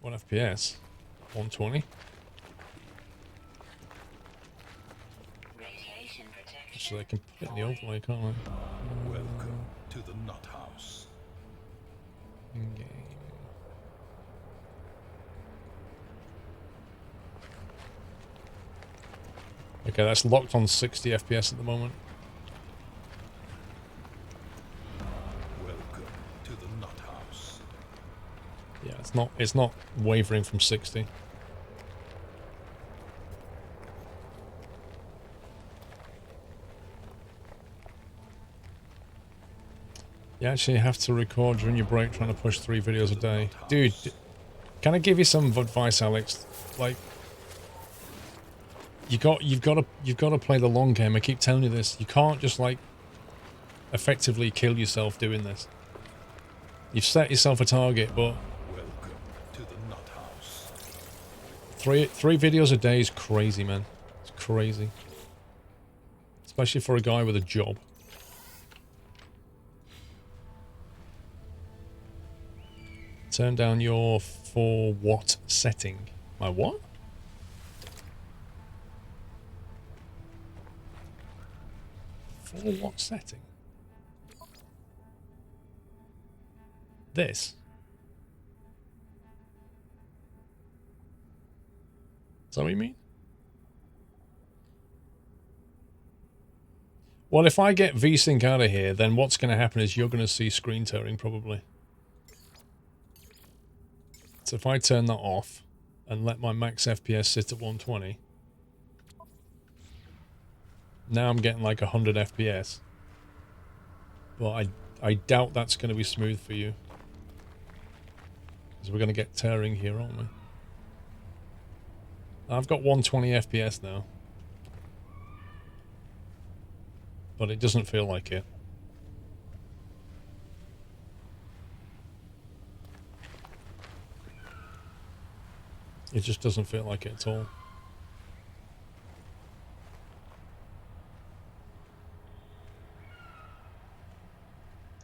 1 FPS. 120. Actually, I can put it in the overlay, can't I? Welcome to the Nut House. In-game. Okay, that's locked on 60 FPS at the moment. Welcome to the Nut House. Yeah, it's not wavering from 60. You actually have to record during your break trying to push 3 videos a day. Dude, can I give you some advice, Alex? Like, you've got to play the long game. I keep telling you this. You can't just like effectively kill yourself doing this. You've set yourself a target, but Welcome to the Nut House. three videos a day is crazy, man. It's crazy. Especially for a guy with a job. Turn down your for what setting? My what? For what setting? This. Is that what you mean? Well, if I get Vsync out of here, then what's going to happen is you're going to see screen tearing, probably. So if I turn that off and let my max FPS sit at 120, now I'm getting like 100 FPS. But I doubt that's going to be smooth for you. Because we're going to get tearing here, aren't we? I've got 120 FPS now. But it doesn't feel like it. It just doesn't feel like it at all.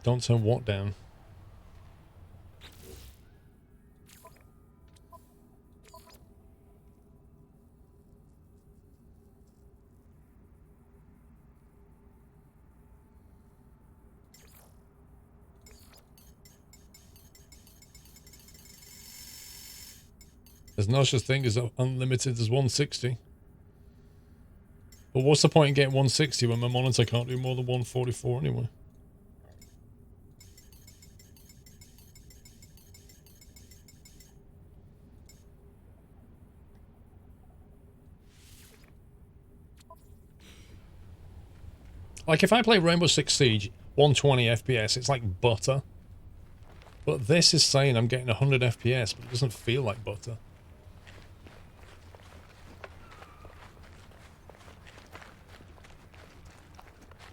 Don't turn what down? There's no such thing as unlimited as 160. But what's the point in getting 160 when my monitor can't do more than 144 anyway? Like if I play Rainbow Six Siege, 120 FPS, it's like butter. But this is saying I'm getting 100 FPS, but it doesn't feel like butter.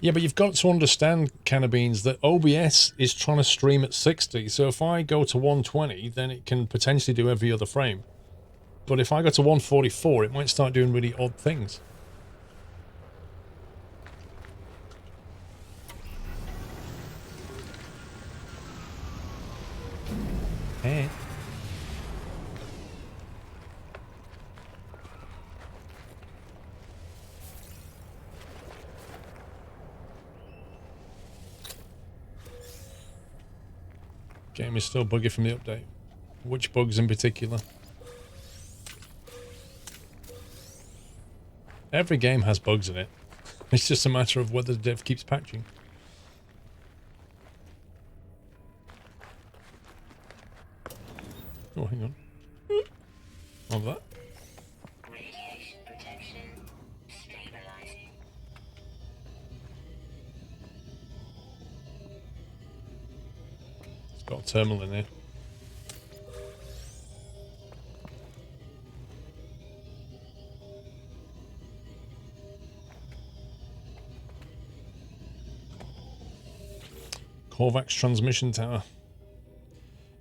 Yeah, but you've got to understand, Cannabeans, that OBS is trying to stream at 60, so if I go to 120, then it can potentially do every other frame. But if I go to 144, it might start doing really odd things. Hey. Game is still buggy from the update. Which bugs in particular? Every game has bugs in it. It's just a matter of whether the dev keeps patching. Oh, hang on. Of that. Radiation protection stabilizing. It's got a terminal in here. Korvax transmission tower.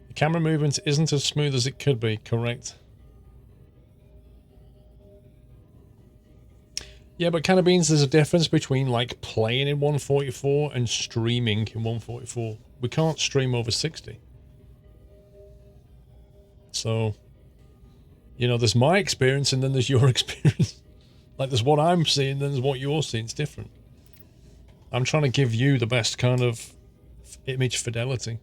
The camera movement isn't as smooth as it could be, correct? Yeah, but Cannabeans, there's a difference between like playing in 144 and streaming in 144. We can't stream over 60. So You know, there's my experience and then there's your experience. Like, there's what I'm seeing, then there's what you're seeing. It's different. I'm trying to give you the best kind of image fidelity.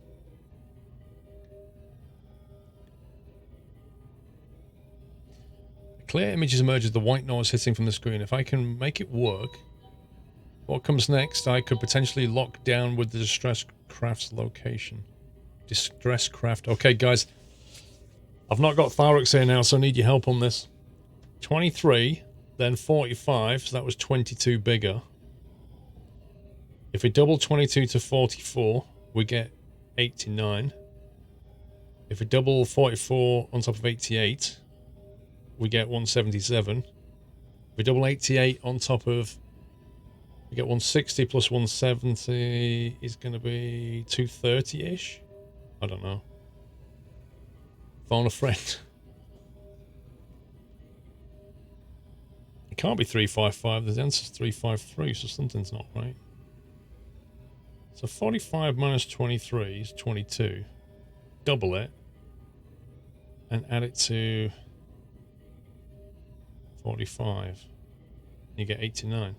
Clear images emerge as the white noise hitting from the screen. If I can make it work, what comes next, I could potentially lock down with the distress craft's location. Distress craft. Okay, guys. I've not got Thyrox here now, so I need your help on this. 23, then 45, so that was 22 bigger. If we double 22 to 44, we get 89. If we double 44 on top of 88, we get 177. If we double 88 on top of, we get 160 plus 170 is going to be 230-ish. I don't know. Phone a friend. It can't be 355. The answer's 353, so something's not right. So 45 minus 23 is 22. Double it. And add it to 45. You get 89.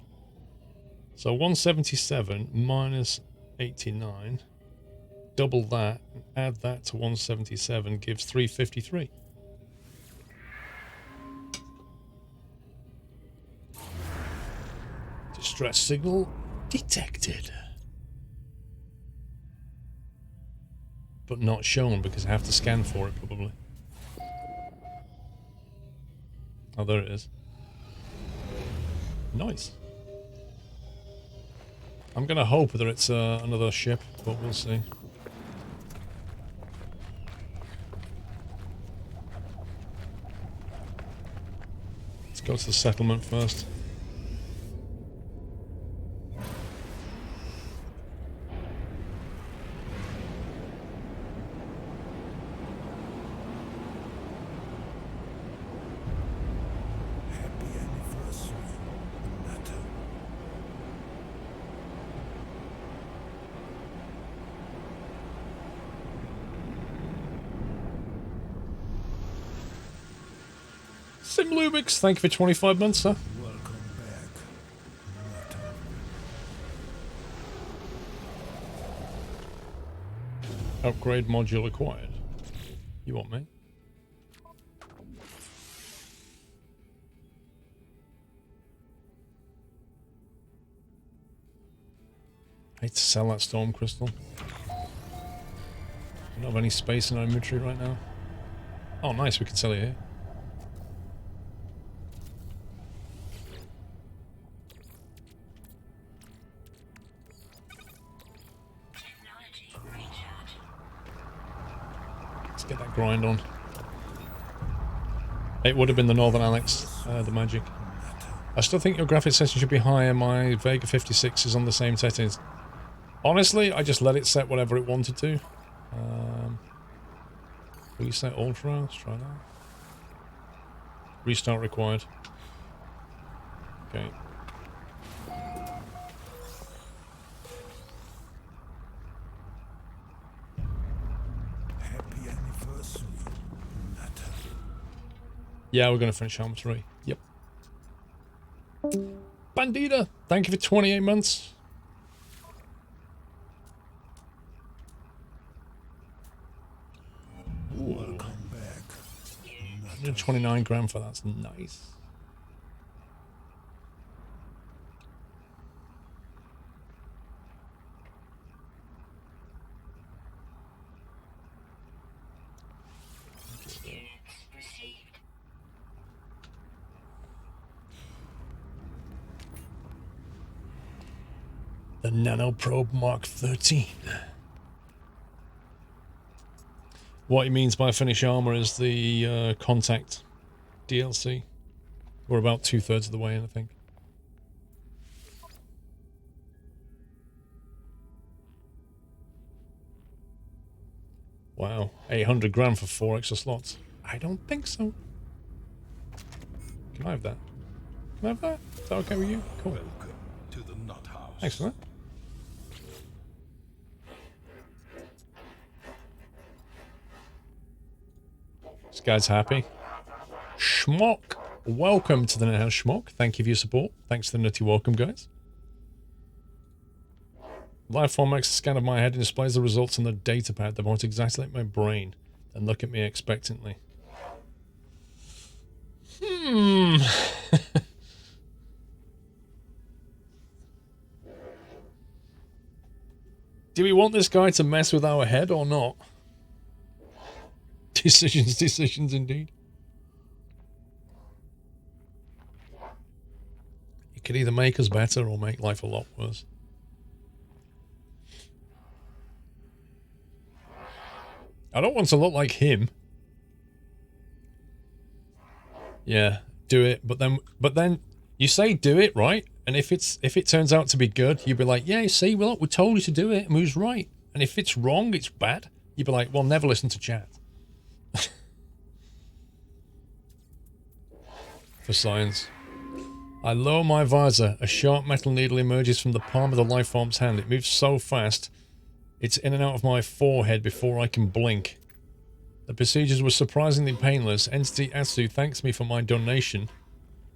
So 177 minus 89. Double that, and add that to 177 gives 353. Distress signal detected. But not shown because I have to scan for it, probably. Oh, there it is. Nice. I'm going to hope that it's another ship, but we'll see. Let's go to the settlement first. Simlubix, thank you for 25 months, sir. Welcome back. Upgrade module acquired. You want me? I hate to sell that storm crystal. We don't have any space in our inventory right now. Oh, nice, we can sell it here. Get that grind on. It would have been the Northern Alex, the magic. I still think your graphics setting should be higher. My Vega 56 is on the same settings. Honestly, I just let it set whatever it wanted to. Reset Ultra, let's try that. Restart required. Okay. Yeah, we're going to finish Arm 3. Yep. Bandita, thank you for 28 months. Welcome back. 129 grand for that's nice. The Nanoprobe Mark 13. What he means by finish armor is the Contact DLC. We're about 2/3 of the way in, I think. Wow, 800 grand for 4 extra slots. I don't think so. Can I have that? Can I have that? Is that okay with you? Cool. Welcome to the Nut House. Excellent. This guy's happy. Schmock. Welcome to the Net House, Schmock. Thank you for your support. Thanks for the nutty welcome, guys. Liveform makes a scan of my head and displays the results on the data pad that point exactly like my brain. Then look at me expectantly. Do we want this guy to mess with our head or not? Decisions indeed. It could either make us better or make life a lot worse. I don't want to look like him. Yeah, do it. But then you say do it, right? And if it turns out to be good, you'd be like, yeah, see, well, we told you to do it, and we was right. And if it's wrong, it's bad. You'd be like, well, never listen to chat. For science. I lower my visor. A sharp metal needle emerges from the palm of the lifeform's hand. It moves so fast, it's in and out of my forehead before I can blink. The procedures were surprisingly painless. Entity Atsu thanks me for my donation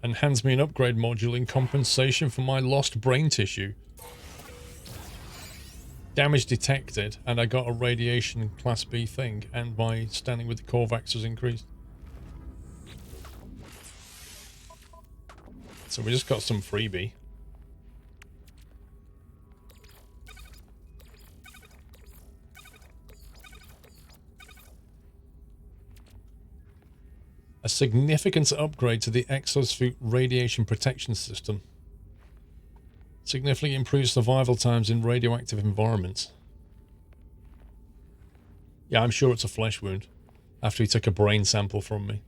and hands me an upgrade module in compensation for my lost brain tissue. Damage detected, and I got a radiation class B thing, and my standing with the Korvax was increased. So we just got some freebie. A significant upgrade to the exosuit radiation protection system. Significantly improves survival times in radioactive environments. Yeah, I'm sure it's a flesh wound. After he took a brain sample from me.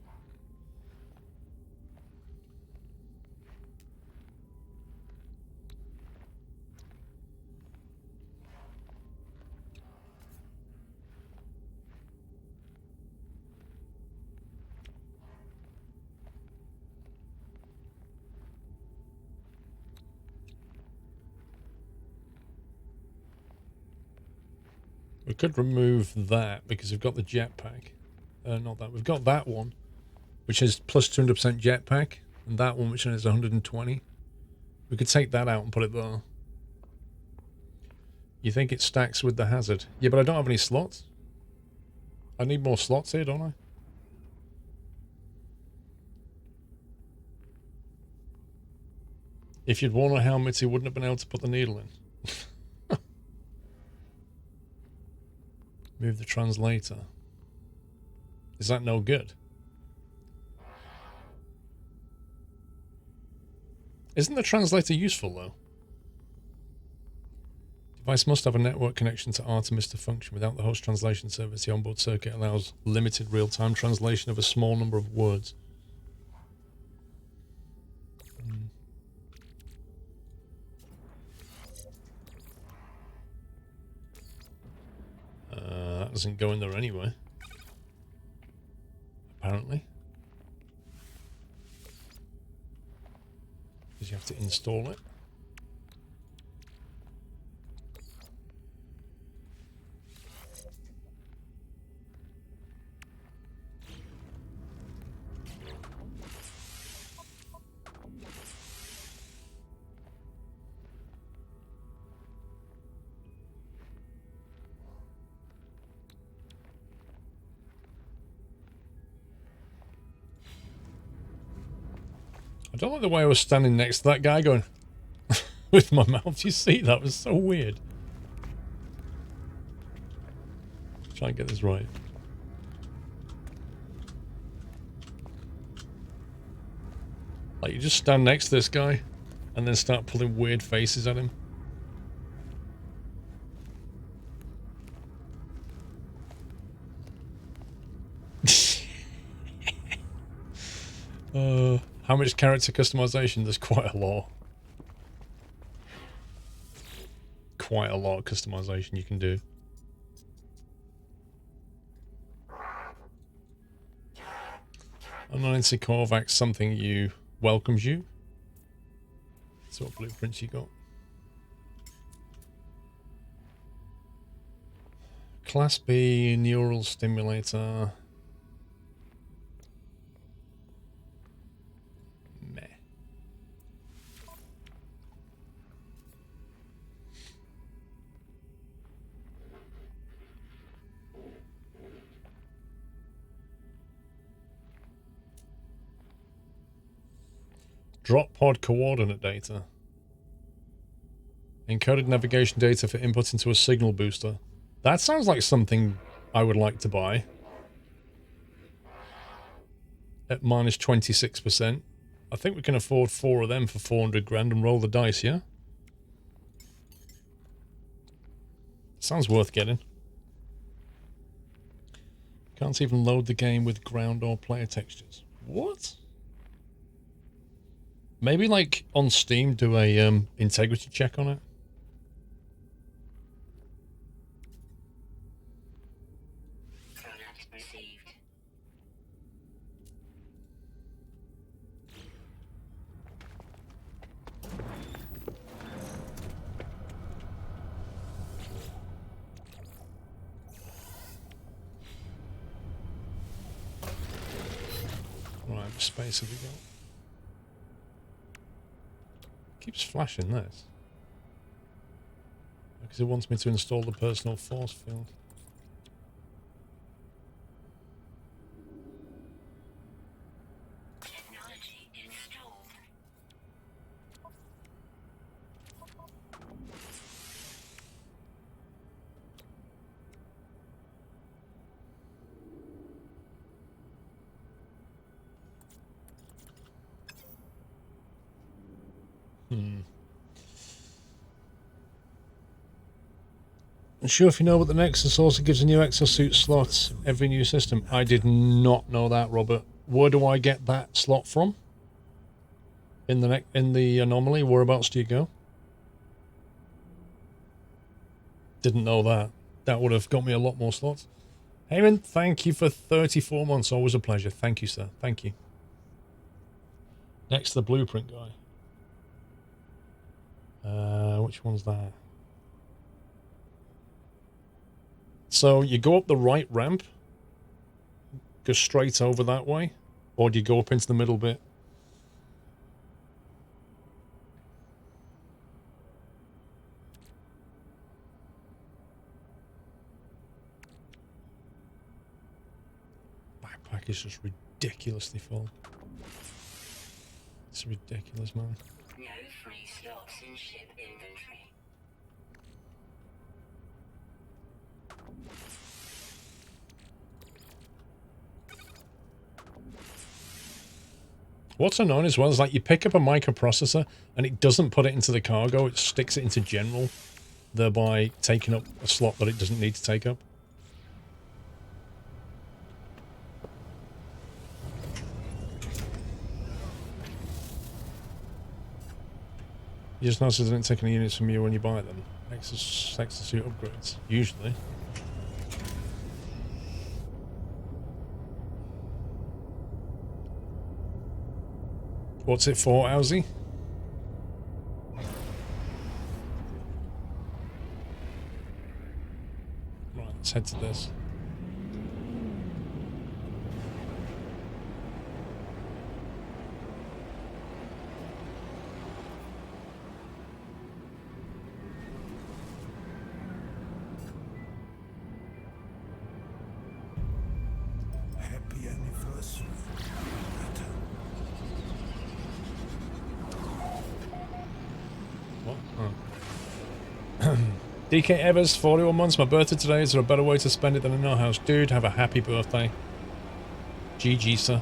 We could remove that because we've got the jetpack. Not that. We've got that one, which is plus 200% jetpack, and that one, which is 120. We could take that out and put it there. You think it stacks with the hazard? Yeah, but I don't have any slots. I need more slots here, don't I? If you'd worn a helmet, you wouldn't have been able to put the needle in. Move the translator. Is that no good? Isn't the translator useful, though? Device must have a network connection to Artemis to function. Without the host translation service, the onboard circuit allows limited real-time translation of a small number of words. That doesn't go in there anyway. Apparently. Because you have to install it. I don't like the way I was standing next to that guy going with my mouth. You see, that was so weird. Let's try and get this right. Like, you just stand next to this guy and then start pulling weird faces at him. How much character customization? There's quite a lot. Quite a lot of customization you can do. Anonymity Korvax, something you welcomes you. So what blueprints you got? Class B neural stimulator. Drop pod coordinate data. Encoded navigation data for input into a signal booster. That sounds like something I would like to buy. At minus 26%. I think we can afford 4 of them for 400 grand and roll the dice, yeah? Sounds worth getting. Can't even load the game with ground or player textures. What? Maybe like on Steam do a integrity check on it. Product received. Right, what space have we got? Keeps flashing this. Because it wants me to install the personal force field. Technology installed. I'm sure if you know what the Nexus also gives a new exosuit slot every new system. I did not know that, Robert. Where do I get that slot from? In the anomaly, whereabouts do you go? Didn't know that. That would have got me a lot more slots. Heyman, thank you for 34 months. Always a pleasure. Thank you, sir. Thank you. Next, the blueprint guy. Which one's that? So you go up the right ramp, go straight over that way, or do you go up into the middle bit? Backpack is just ridiculously full. It's ridiculous, man. No free slots in ship inventory. What's annoying as well is like you pick up a microprocessor and it doesn't put it into the cargo, it sticks it into general, thereby taking up a slot that it doesn't need to take up. You just notice it doesn't take any units from you when you buy them. Exosuit upgrades, usually. What's it for, Owsy? Right, let's head to this. Happy anniversary. What? Oh. DK Evers, 41 months, my birthday today. Is there a better way to spend it than in our house? Dude, have a happy birthday. GG, sir.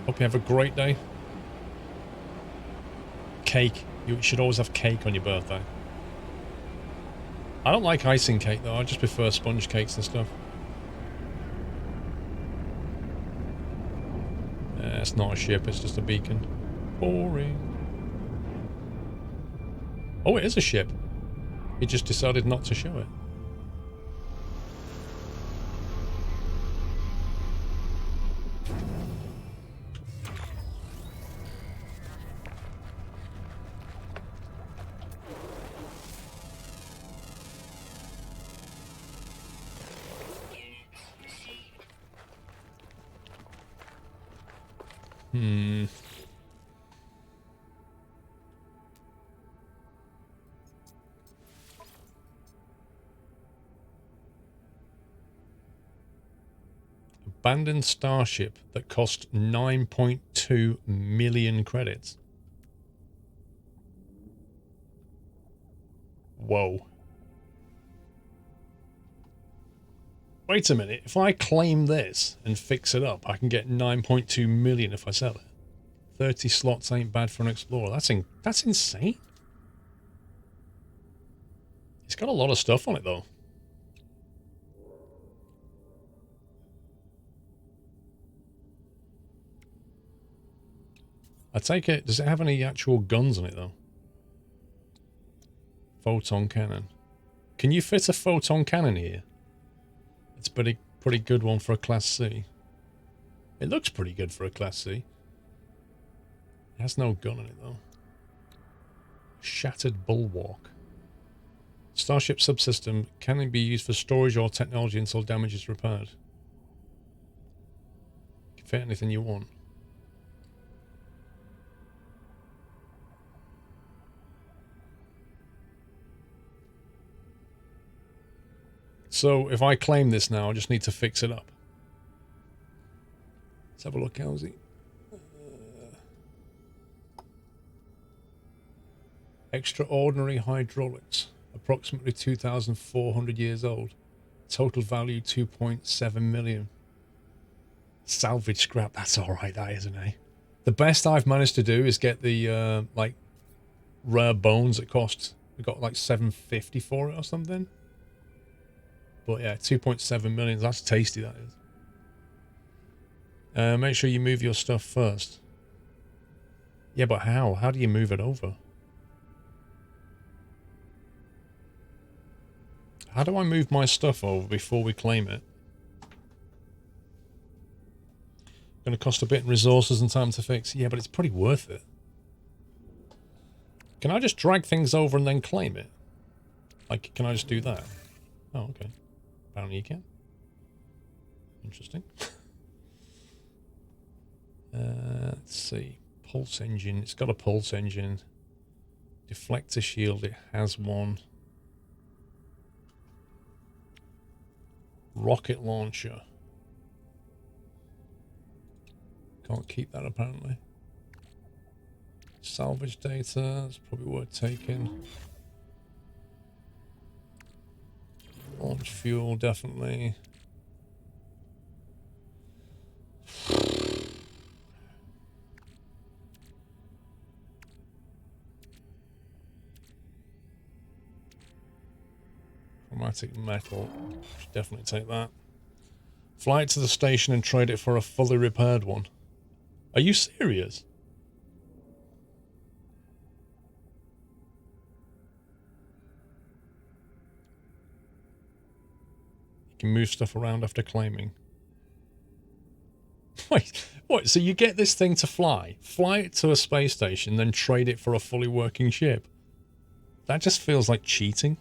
Hope you have a great day. Cake. You should always have cake on your birthday. I don't like icing cake, though. I just prefer sponge cakes and stuff. It's not a ship, it's just a beacon. Boring. Oh, it is a ship. He just decided not to show it. Units received. abandoned starship that cost 9.2 million credits. Whoa. Wait a minute. If I claim this and fix it up, I can get 9.2 million if I sell it. 30 slots ain't bad for an explorer. That's insane. It's got a lot of stuff on it, though. I take it... Does it have any actual guns on it, though? Photon cannon. Can you fit a photon cannon here? It's a pretty good one for a Class C. It looks pretty good for a Class C. It has no gun on it, though. Shattered bulwark. Starship subsystem can be used for storage or technology until damage is repaired. You can fit anything you want. So if I claim this now, I just need to fix it up. Let's have a look, Elsie. Extraordinary hydraulics. Approximately 2,400 years old. Total value 2.7 million. Salvage scrap. That's alright, that isn't it? The best I've managed to do is get the like rare bones that cost. We got like 750 for it or something. But yeah, 2.7 million. That's tasty, that is. Make sure you move your stuff first. Yeah, but how? How do you move it over? How do I move my stuff over before we claim it? Going to cost a bit in resources and time to fix. Yeah, but it's pretty worth it. Can I just drag things over and then claim it? Like, can I just do that? Oh, okay. Apparently you can. Interesting. Let's see. Pulse engine. It's got a pulse engine. Deflector shield. It has one. Rocket launcher. Can't keep that apparently. Salvage data. It's probably worth taking. Launch fuel, definitely. Chromatic metal. Should definitely take that. Fly it to the station and trade it for a fully repaired one. Are you serious? You can move stuff around after claiming. Wait, what? So you get this thing to fly it to a space station, then trade it for a fully working ship? That just feels like cheating.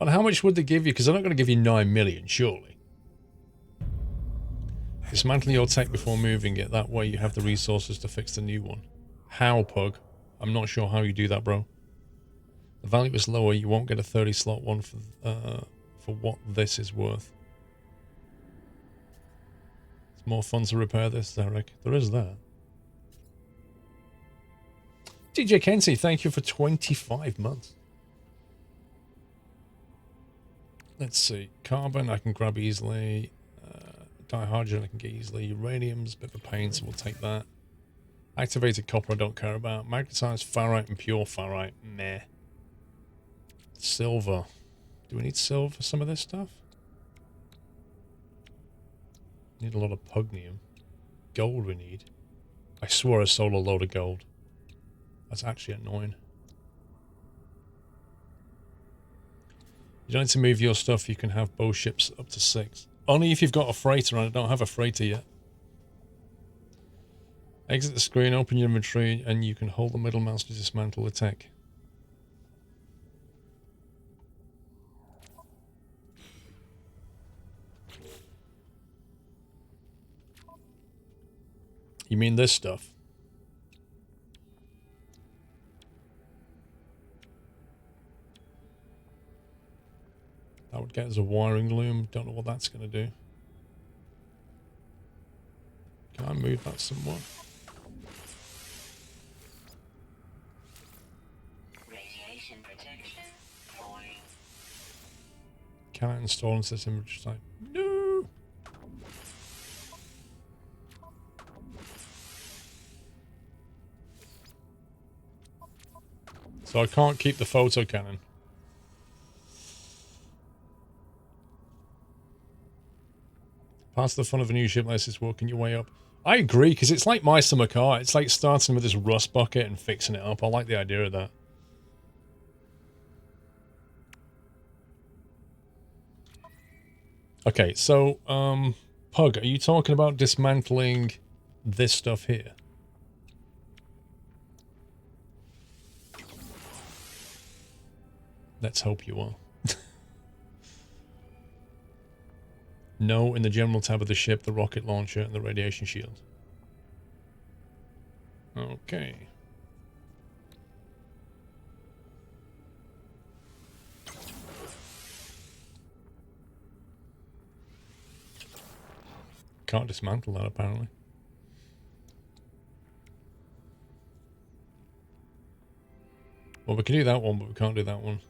And how much would they give you? Because they're not going to give you 9 million, surely. Dismantle your tech before moving it. That way you have the resources to fix the new one. How, Pug? I'm not sure how you do that, bro. The value is lower. You won't get a 30 slot one for what this is worth. It's more fun to repair this, Eric. There is that. DJ Kenzie, thank you for 25 months. Let's see. Carbon I can grab easily. Dihydrogen I can get easily. Uranium's a bit of a pain, so we'll take that. Activated copper I don't care about. Magnetized ferrite and pure ferrite. Meh. Silver. Do we need silver for some of this stuff? Need a lot of pugnium. Gold we need. I swore I sold a load of gold. That's actually annoying. You don't need to move your stuff. You can have both ships up to 6. Only if you've got a freighter, and I don't have a freighter yet. Exit the screen, open your inventory, and you can hold the middle mouse to dismantle the tech. You mean this stuff? That would get us a wiring loom. Don't know what that's going to do. Can I move that somewhat? Radiation protection. Falling. Can I install into this image site? No! So I can't keep the photo cannon. Part of the fun of a new ship list is working your way up. I agree, because it's like my summer car. It's like starting with this rust bucket and fixing it up. I like the idea of that. Okay, so, Pug, are you talking about dismantling this stuff here? Let's hope you are. No, in the general tab of the ship, the rocket launcher and the radiation shield. Okay. Can't dismantle that, apparently. Well, we can do that one, but we can't do that one.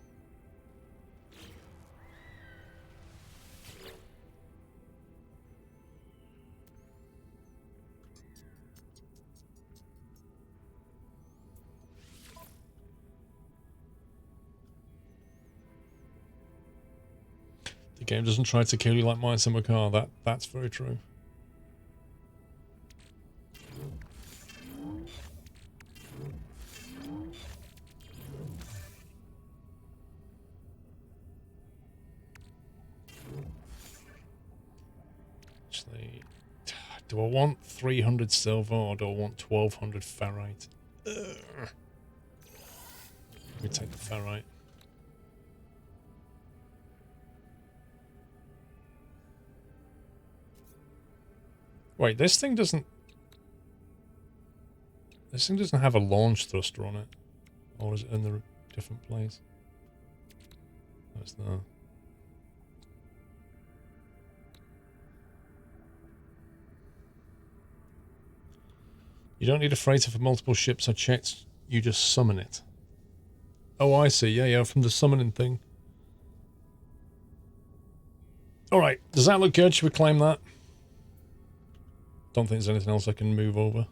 The game doesn't try to kill you like my summer car. That's very true. Actually, do I want 300 silver or do I want 1200 ferrite? Ugh. Let me take the ferrite. Wait, this thing doesn't have a launch thruster on it. Or is it in the different place? That's there. You don't need a freighter for multiple ships. I checked. You just summon it. Oh, I see. Yeah, yeah, from the summoning thing. Alright, does that look good? Should we claim that? Don't think there's anything else I can move over.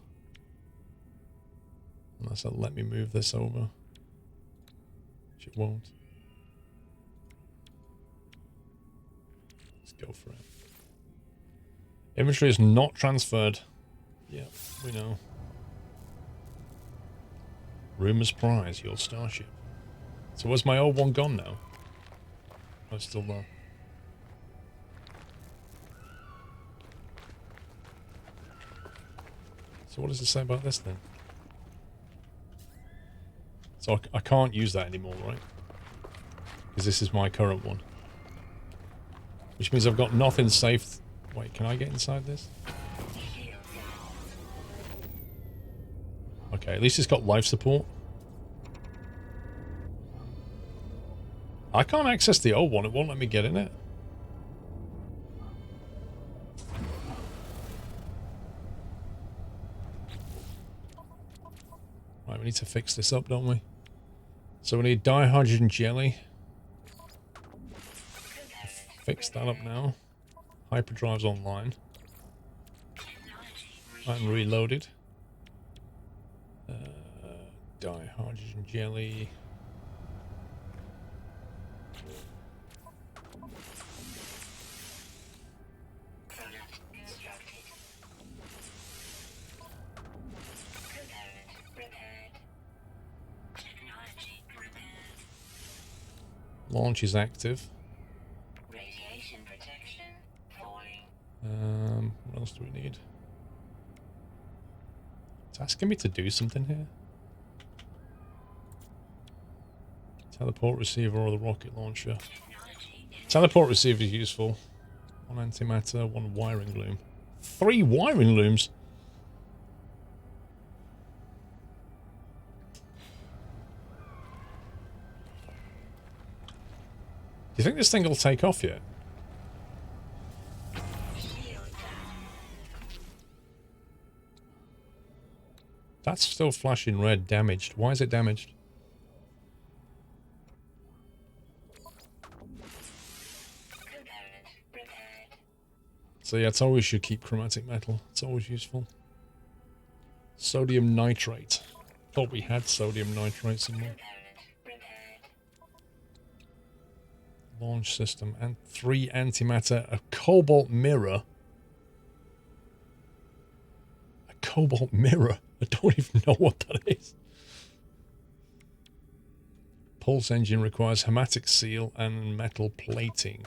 Unless it'll let me move this over. Which it won't. Let's go for it. Inventory is not transferred. Yeah, we know. Rumors prize your starship. So where's my old one gone now? Oh, it's still there. So what does it say about this then? So I can't use that anymore, right? Because this is my current one. Which means I've got nothing safe. Wait, can I get inside this? Okay, at least it's got life support. I can't access the old one. It won't let me get in it. Right, we need to fix this up, don't we? So we need dihydrogen jelly. Fix that up now. Hyperdrive's online. I'm reloaded. Dihydrogen jelly. Launch is active. Radiation protection. Falling. What else do we need? It's asking me to do something here. Teleport receiver or the rocket launcher. Teleport receiver is useful. One antimatter, one wiring loom. 3 wiring looms? you think this thing will take off yet? That's still flashing red, damaged. Why is it damaged? So yeah, it's always should keep chromatic metal. It's always useful. Sodium nitrate. Thought we had sodium nitrate somewhere. Launch system and 3 antimatter, a cobalt mirror. A cobalt mirror. I don't even know what that is. Pulse engine requires hermetic seal and metal plating.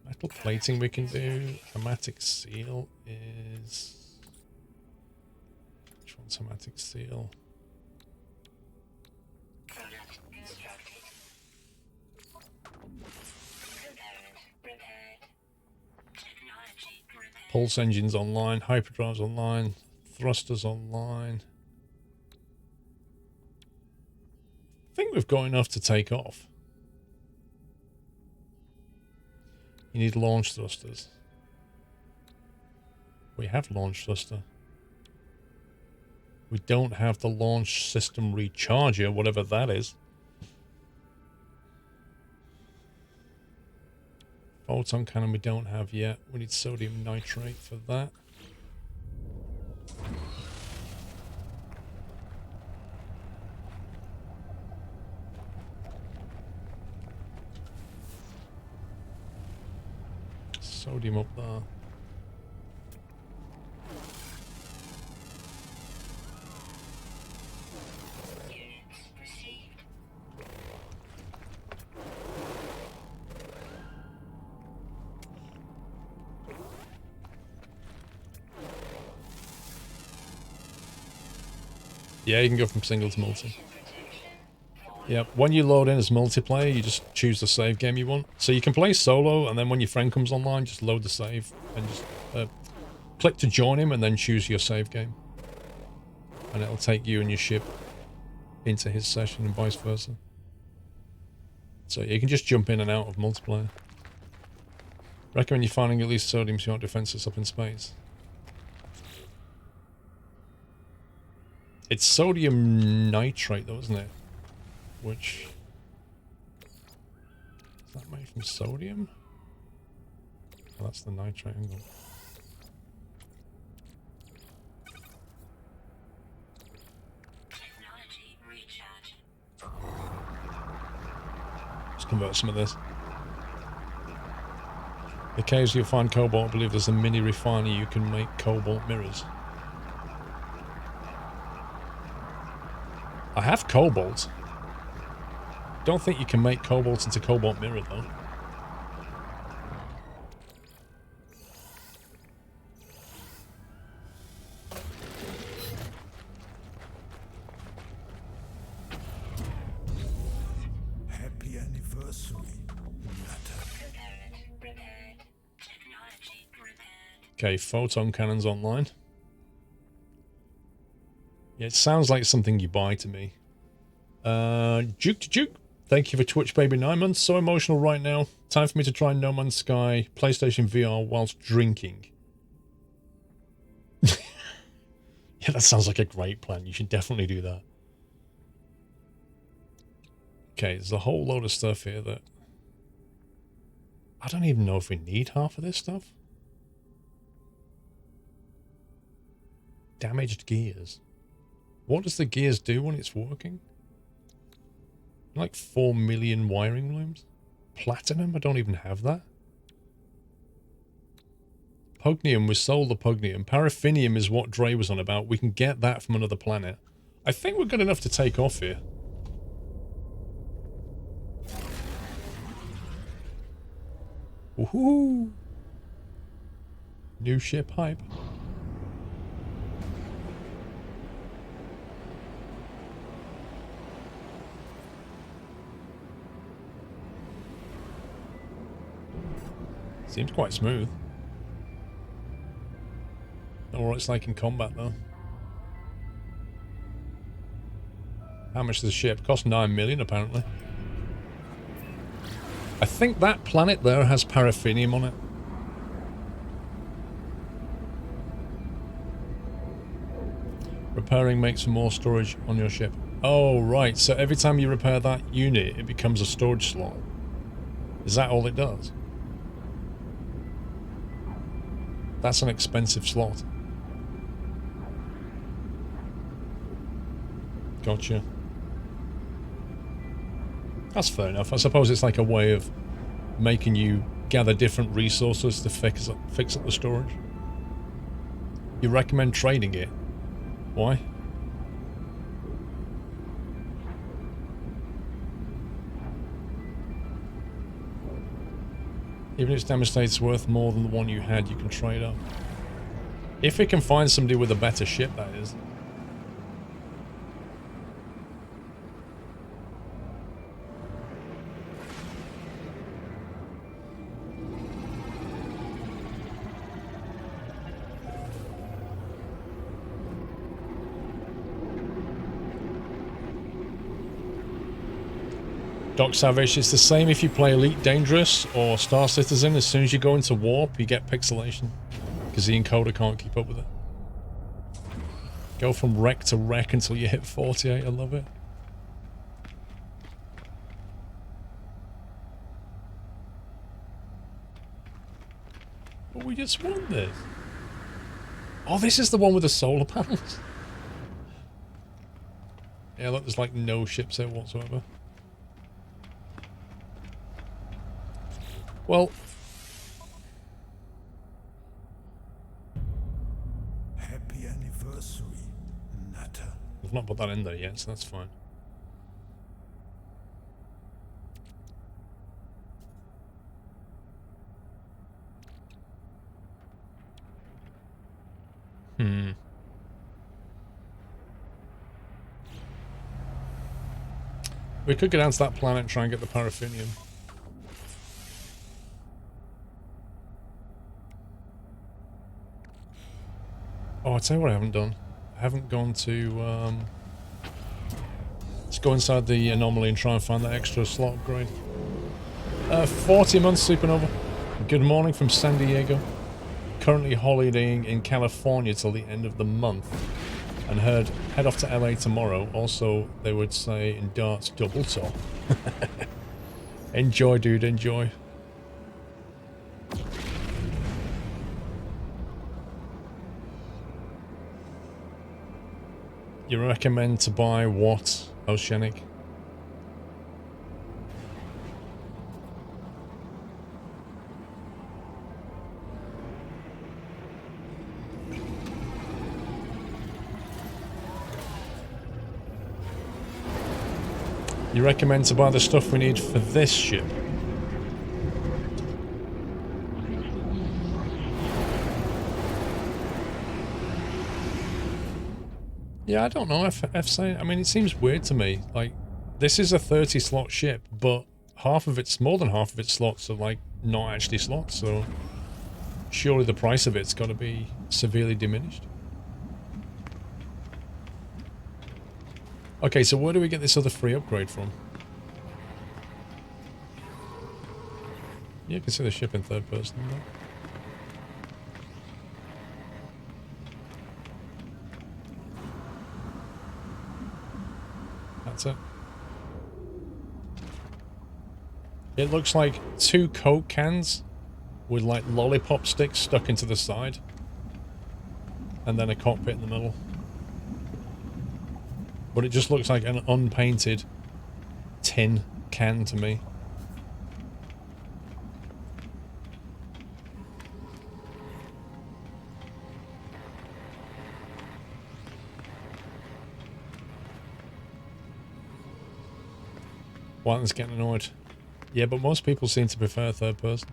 Metal plating we can do. Hermetic seal is... Which one's hermetic seal? Pulse engines online, hyperdrives online, thrusters online. I think we've got enough to take off. You need launch thrusters. We have launch thruster. We don't have the launch system recharger, whatever that is. Photon cannon we don't have yet. We need sodium nitrate for that. Sodium up there. Yeah, you can go from single to multi. Yeah, when you load in as multiplayer, you just choose the save game you want. So you can play solo, and then when your friend comes online, just load the save and just click to join him and then choose your save game. And it'll take you and your ship into his session and vice versa. So you can just jump in and out of multiplayer. Recommend you finding at least sodium so you aren't defenseless up in space. It's sodium nitrate though, isn't it? Which... Is that made from sodium? Oh, that's the nitrate angle. Let's convert some of this. Occasionally you'll find cobalt. I believe there's a mini refinery you can make cobalt mirrors. I have cobalt. Don't think you can make cobalt into cobalt mirror though. Happy anniversary. Okay, photon cannons online. Yeah, it sounds like something you buy to me. Juke to Juke. Thank you for Twitch, baby. 9 months. So emotional right now. Time for me to try No Man's Sky, PlayStation VR whilst drinking. Yeah, that sounds like a great plan. You should definitely do that. Okay, there's a whole load of stuff here that... I don't even know if we need half of this stuff. Damaged gears. What does the gears do when it's working? Like 4 million wiring looms? Platinum? I don't even have that. Pugnium, we sold the Pugnium. Paraffinium is what Dre was on about. We can get that from another planet. I think we're good enough to take off here. Woohoo! New ship hype. Seems quite smooth. Not what it's like in combat though. How much does the ship? Cost 9 million apparently. I think that planet there has paraffinium on it. Repairing makes for more storage on your ship. Oh, right. So every time you repair that unit, it becomes a storage slot. Is that all it does? That's an expensive slot. Gotcha. That's fair enough. I suppose it's like a way of making you gather different resources to fix up the storage. You recommend trading it. Why? Even if its damage state's worth more than the one you had, you can trade up. If we can find somebody with a better ship, that is. Doc Savage, it's the same if you play Elite Dangerous or Star Citizen. As soon as you go into Warp, you get pixelation. Because the encoder can't keep up with it. Go from wreck to wreck until you hit 48. I love it. But we just won this. Oh, this is the one with the solar panels. Yeah, look, there's like no ships there whatsoever. Well, Happy anniversary, Natter. I've not put that in there yet, so that's fine. We could get down to that planet and try and get the paraffinium. Oh, I'll tell you what I haven't done. I haven't gone to, let's go inside the anomaly and try and find that extra slot upgrade. 40 months Supernova. Good morning from San Diego. Currently holidaying in California till the end of the month. And head off to LA tomorrow. Also, they would say in darts, double top. Enjoy, dude, enjoy. You recommend to buy what, Oceanic? You recommend to buy the stuff we need for this ship? Yeah, I don't know. I mean, it seems weird to me. Like, this is a 30 slot ship, but more than half of its slots are like not actually slots, so surely the price of it's got to be severely diminished. Okay, so where do we get this other free upgrade from? Yeah, you can see the ship in third person. Though. That's it. It looks like 2 Coke cans with like lollipop sticks stuck into the side. And then a cockpit in the middle. But it just looks like an unpainted tin can to me. Whiten's getting annoyed. Yeah, but most people seem to prefer third person.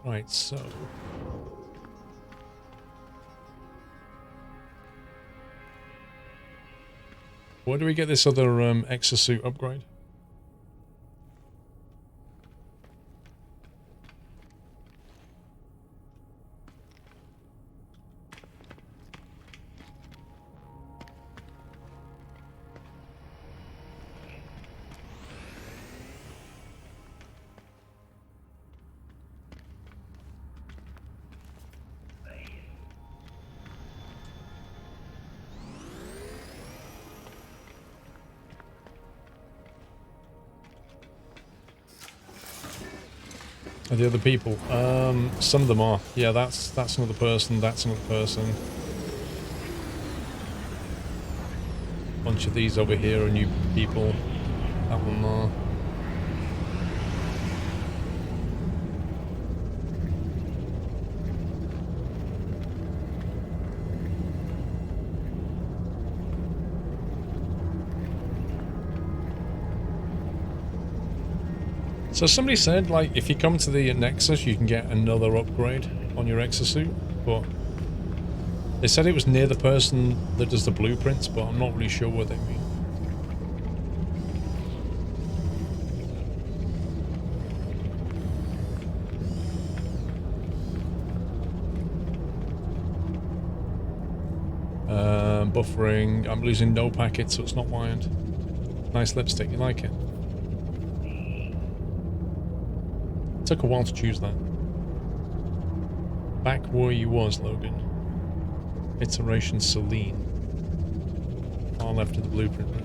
Right, so... where do we get this other exosuit upgrade? Are the other people? Some of them are. Yeah, that's another person. That's another person. Bunch of these over here are new people. That one there. So somebody said, like, if you come to the Nexus, you can get another upgrade on your exosuit, but they said it was near the person that does the blueprints, but I'm not really sure what they mean. Buffering. I'm losing no packets, so it's not wired. Nice lipstick. You like it? Took a while to choose that. Back where you was, Logan. Iteration Celine. Far left of the blueprint room.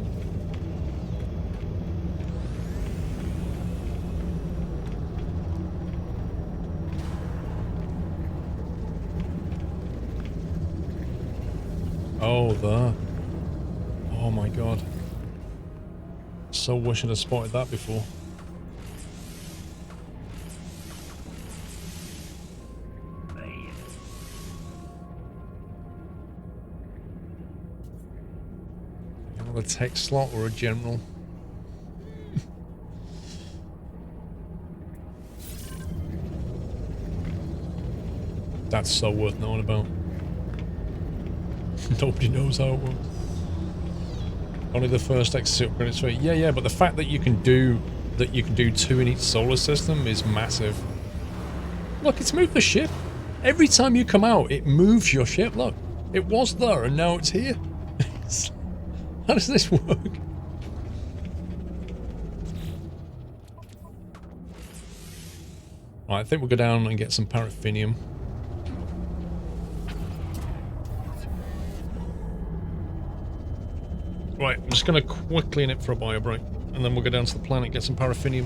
Oh, there. Oh my god. So wish I'd have spotted that before. A tech slot or a general? That's so worth knowing about. Nobody knows how it works. Only the first exit upgrade is free. Yeah, but the fact that you can do 2 in each solar system is massive. Look, it's moved the ship. Every time you come out, it moves your ship. Look, it was there and now it's here. How does this work? Right, I think we'll go down and get some paraffinium. Right, I'm just going to quickly nip for a bio break, and then we'll go down to the planet and get some paraffinium.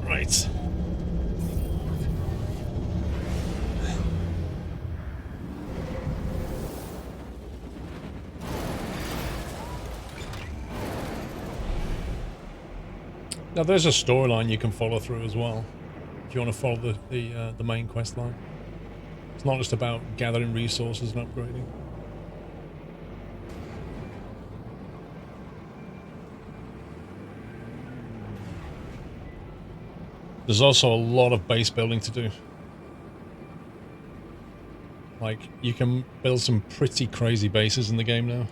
Right. Now there's a storyline you can follow through as well, if you want to follow the main quest line. It's not just about gathering resources and upgrading. There's also a lot of base building to do. Like, you can build some pretty crazy bases in the game now.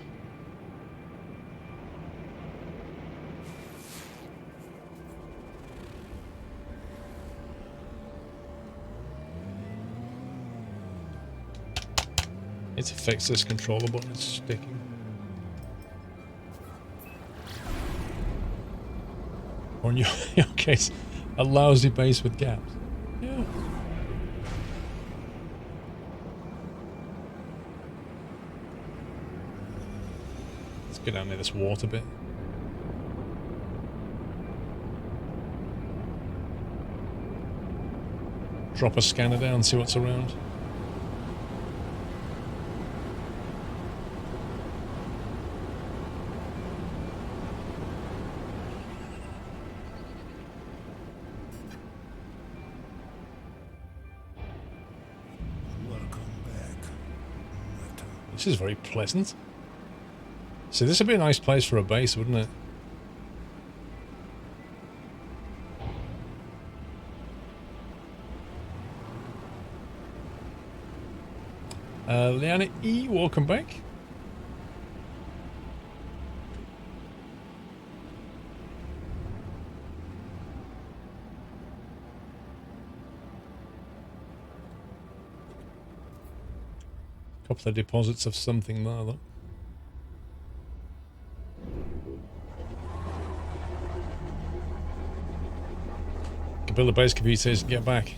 Need to fix this controller button, it's sticking. Or in your case, a lousy base with gaps. Yeah. Let's get down near this water bit. Drop a scanner down, see what's around. This is very pleasant. So this would be a nice place for a base, wouldn't it? Liana E, welcome back. Couple of deposits of something there, though. Can build a base computers and get back.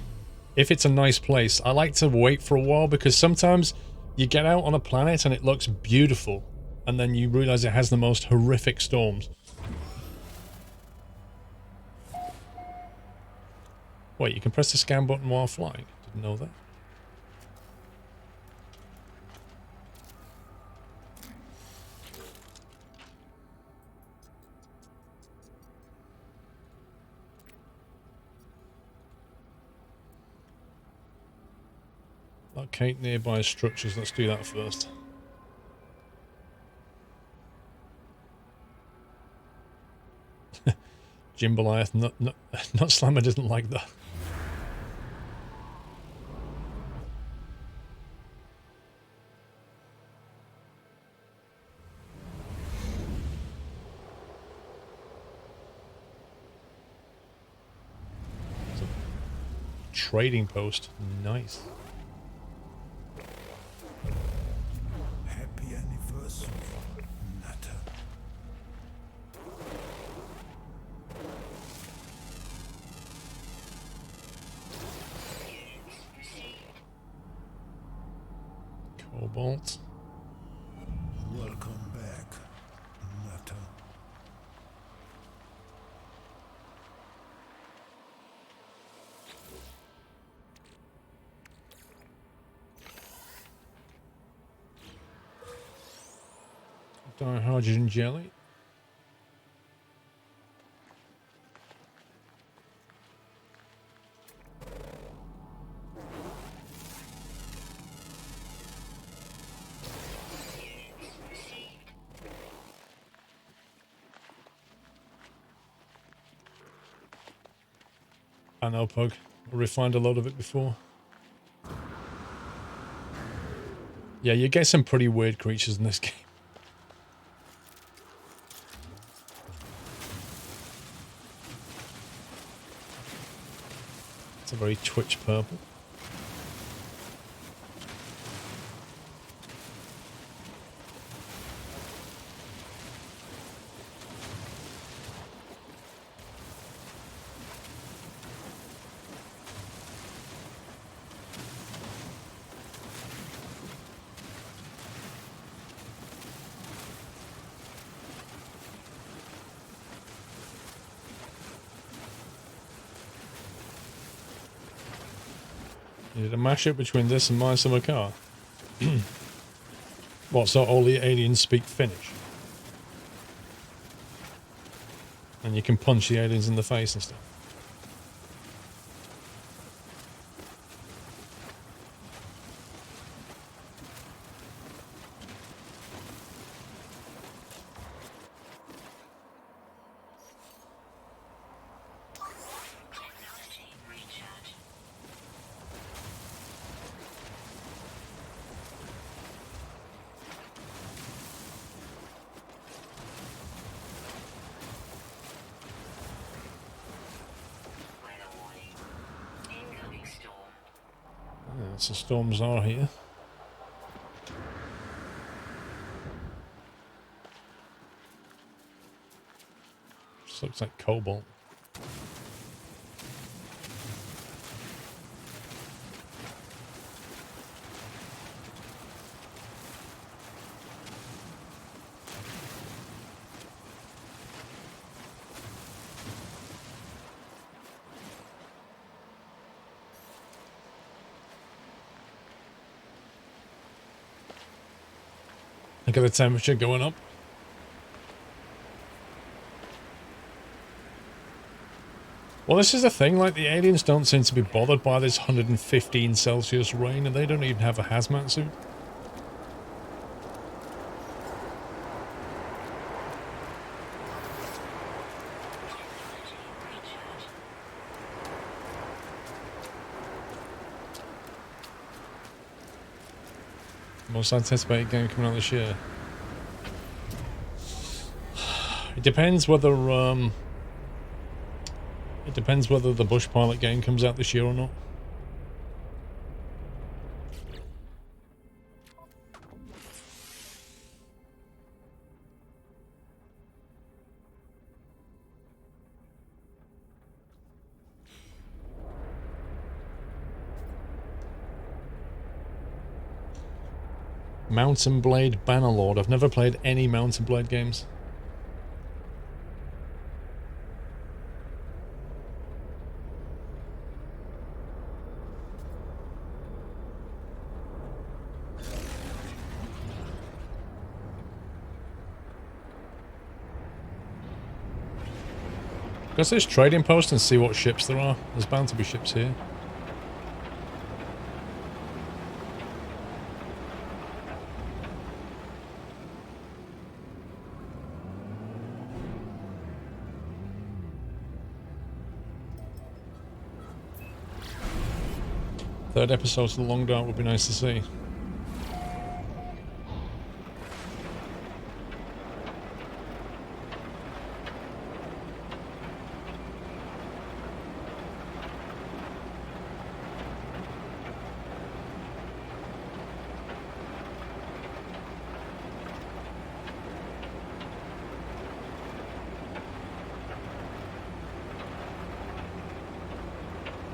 If it's a nice place, I like to wait for a while because sometimes you get out on a planet and it looks beautiful, and then you realize it has the most horrific storms. Wait, you can press the scan button while flying? Didn't know that. Locate nearby structures. Let's do that first. Jim Goliath, not Slammer doesn't like that. It's a trading post. Nice. Happy anniversary, Nutter. Cobalt. Welcome back, Nutter. Dihydrogen jelly. I know, Pug. I refined a lot of it before. Yeah, you get some pretty weird creatures in this game. It's a very Twitch purple. You did a mashup between this and My Summer Car. What, so all the aliens speak Finnish? And you can punch the aliens in the face and stuff. Technology Lots of storms are here. This looks like cobalt. Look at the temperature going up. Well, this is the thing, like, the aliens don't seem to be bothered by this 115 Celsius rain, and they don't even have a hazmat suit. Most anticipated game coming out this year. It depends whether the Bush Pilot game comes out this year or not. Mountain Blade Bannerlord. I've never played any Mountain Blade games. Go to this trading post and see what ships there are. There's bound to be ships here. Third episode of The Long Dark would be nice to see.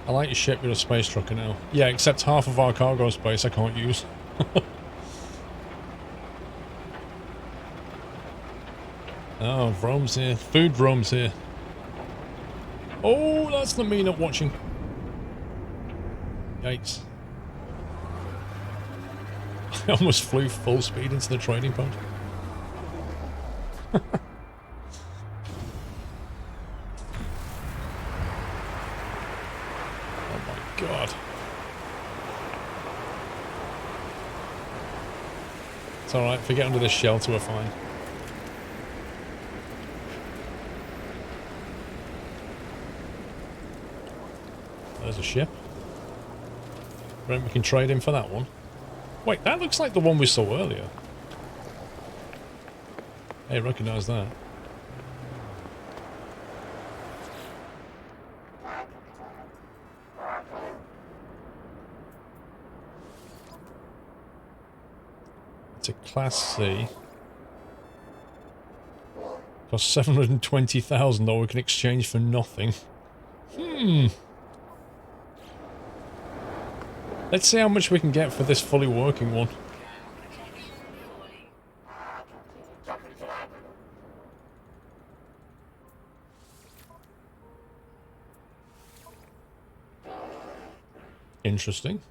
I like your ship with a space trucker now. Yeah, except half of our cargo space I can't use. Oh, Vrome's here. Food Vrome's here. Oh, that's not me not watching. Yikes. I almost flew full speed into the trading post. God. It's alright, if we get under this shelter we're fine. There's a ship. Right, we can trade in for that one. Wait, that looks like the one we saw earlier. Hey, recognise that. It's a Class C. Costs 720,000, or we can exchange for nothing. Let's see how much we can get for this fully working one. Interesting.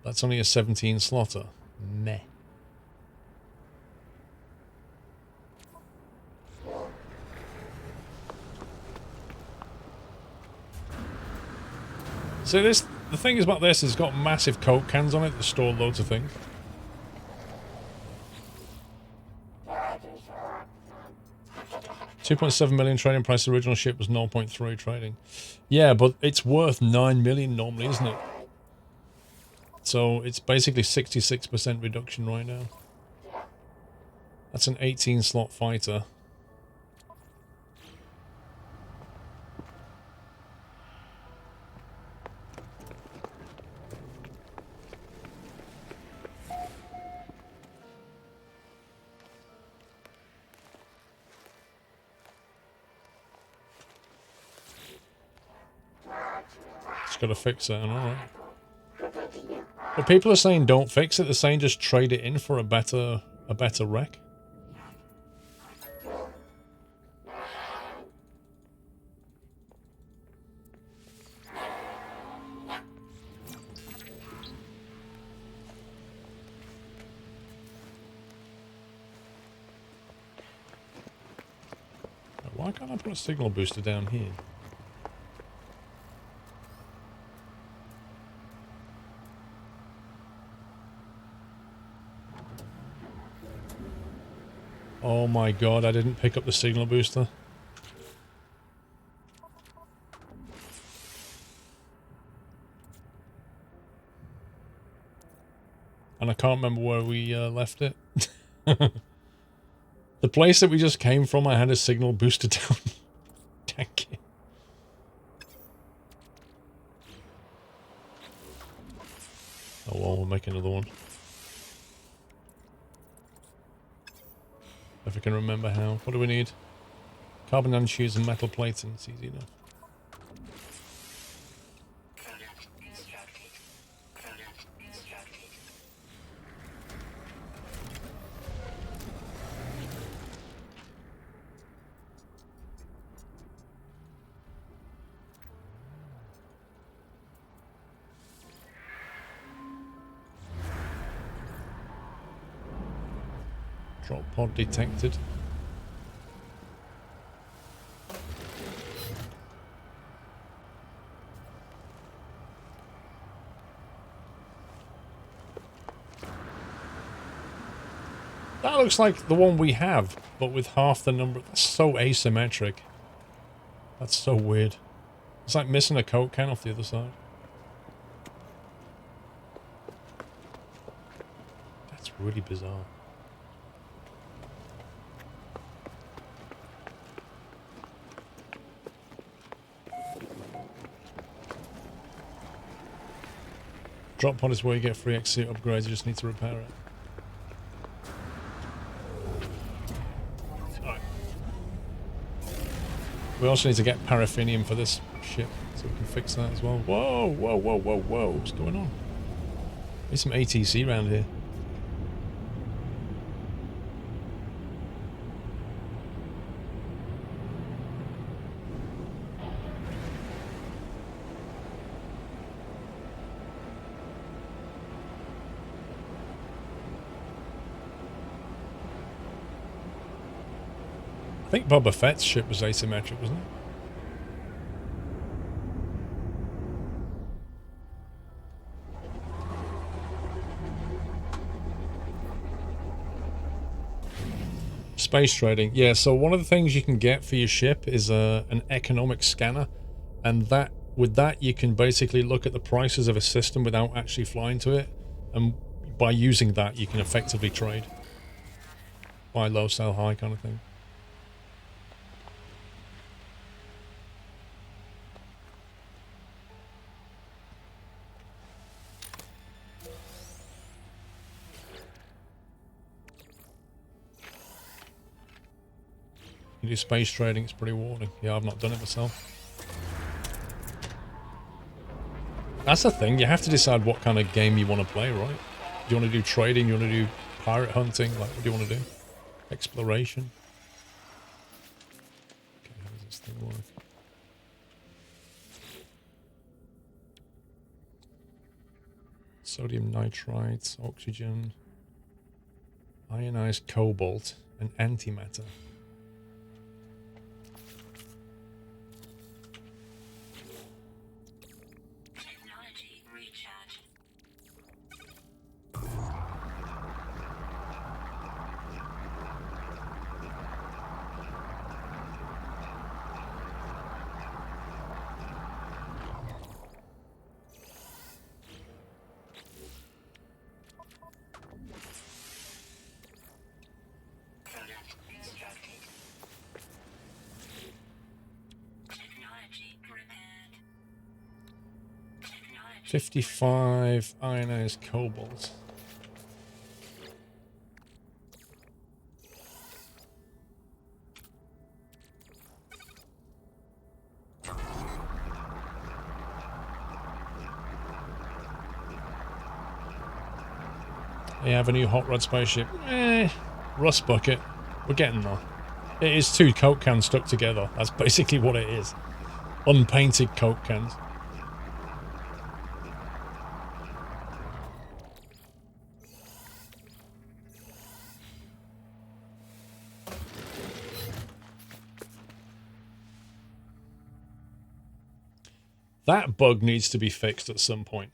That's only a 17 slotter. Meh. So the thing is about this is it's got massive Coke cans on it that store loads of things. $2.7 million trading price. The original ship was 0.3 trading. Yeah, but it's worth 9 million normally, isn't it? So it's basically 66% reduction right now. That's an 18 slot fighter. Just gotta fix it, and alright. But people are saying don't fix it, they're saying just trade it in for a better wreck. Why can't I put a signal booster down here? Oh my god, I didn't pick up the signal booster. And I can't remember where we left it. The place that we just came from, I had a signal booster down. Thank you. Oh well, we'll make another one. If I can remember how. What do we need? Carbon nanotubes and metal plating. It's easy enough. Product constructed. Product constructed. Drop pod detected. That looks like the one we have, but with half the number. That's so asymmetric. That's so weird. It's like missing a Coke can off the other side. That's really bizarre. Drop pod is where you get free XC upgrades, you just need to repair it. Alright. We also need to get paraffinium for this ship, so we can fix that as well. Whoa, whoa, whoa, whoa, whoa, what's going on? Need some ATC around here. I think Boba Fett's ship was asymmetric, wasn't it? Space trading. Yeah, so one of the things you can get for your ship is an economic scanner. And that with that, you can basically look at the prices of a system without actually flying to it. And by using that, you can effectively trade. Buy low, sell high kind of thing. You do space trading, it's pretty rewarding. Yeah, I've not done it myself. That's the thing, you have to decide what kind of game you want to play, right? Do you want to do trading? You want to do pirate hunting? Like, what do you want to do? Exploration? Okay, how does this thing work? Sodium nitrite, oxygen, ionized cobalt, and antimatter. Technology recharge. Product constructed. Technology repaired. Technology 55 ionized cobalt. They have a new hot rod spaceship. Rust bucket. We're getting there. It is 2 Coke cans stuck together. That's basically what it is. Unpainted Coke cans. That bug needs to be fixed at some point.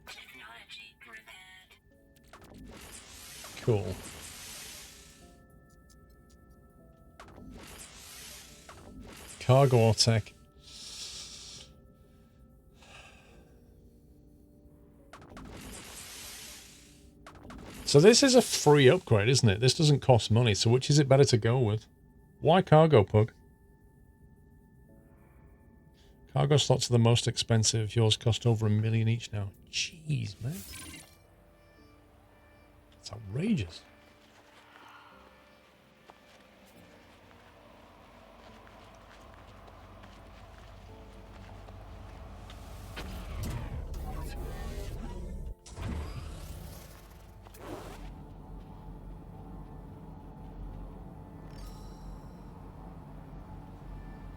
Technology repaired. Cool. Cargo or tech. So this is a free upgrade, isn't it? This doesn't cost money, so which is it better to go with? Why cargo, Pug? Cargo slots are the most expensive. Yours cost over $1 million each now. Jeez, man. It's outrageous.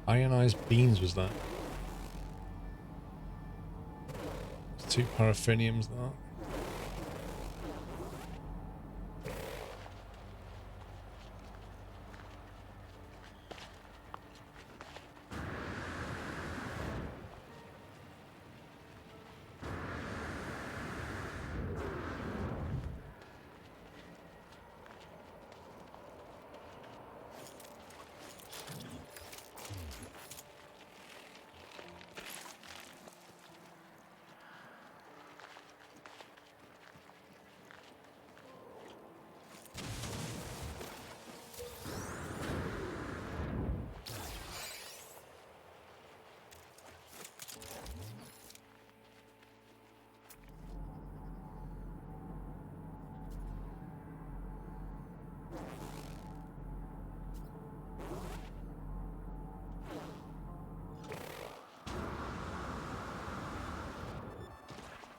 Ionized beans was that? 2 paraffiniums that.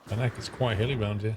And heck, it's quite hilly round here.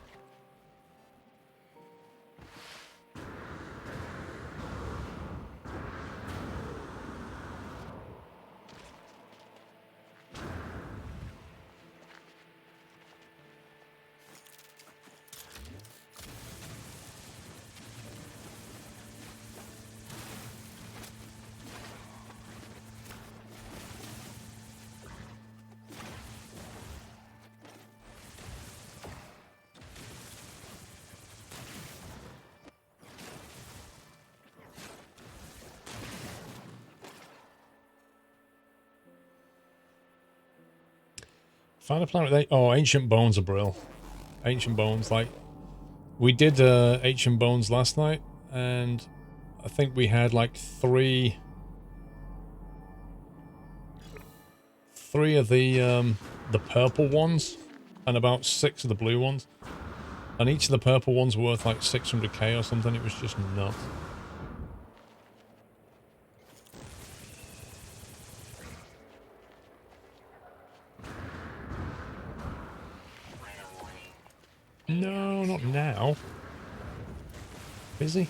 Find a planet with Ancient Bones are brill. Ancient Bones, like we did Ancient Bones last night, and I think we had like three of the purple ones and about 6 of the blue ones, and each of the purple ones were worth like 600k or something. It was just nuts. No, not now. Busy?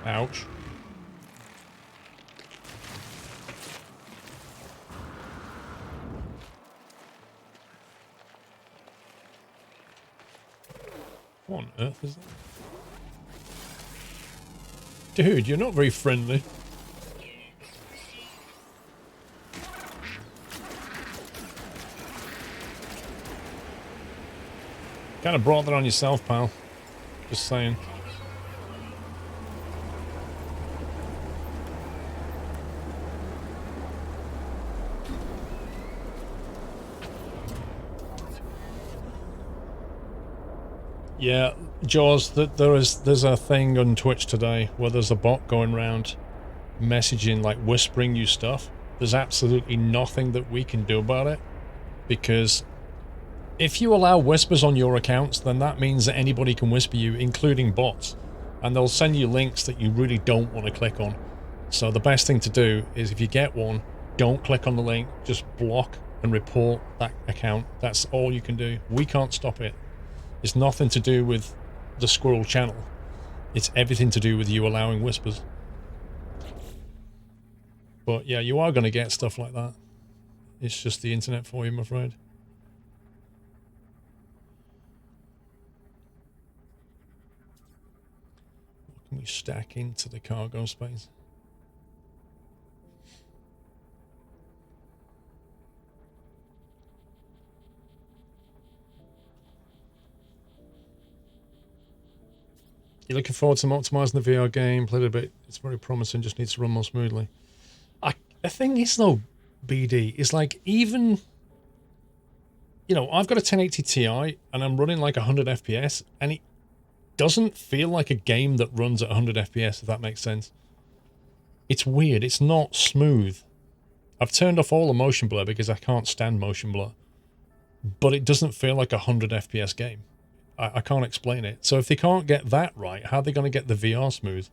Ouch. What on earth is that? Dude, you're not very friendly. Kind of brought that on yourself, pal. Just saying. Yeah, Jaws, there's a thing on Twitch today where there's a bot going around messaging, like whispering you stuff. there's absolutely nothing that we can do about it, because if you allow whispers on your accounts, then that means that anybody can whisper you, including bots, and they'll send you links that you really don't want to click on. So the best thing to do is, if you get one, don't click on the link, just block and report that account. That's all you can do. We can't stop it. It's nothing to do with the Squirrel channel. It's everything to do with you allowing whispers. But yeah, you are going to get stuff like that. It's just the internet for you, I'm afraid. What can we stack into the cargo space? You're looking forward to optimizing the VR game, played a bit, it's very promising, just needs to run more smoothly. The thing is though, BD, is like, even, you know, I've got a 1080 Ti and I'm running like 100 FPS, and it doesn't feel like a game that runs at 100 FPS, if that makes sense. It's weird, it's not smooth. I've turned off all the motion blur because I can't stand motion blur, but it doesn't feel like a 100 FPS game. I can't explain it. So if they can't get that right, how are they going to get the VR smooth?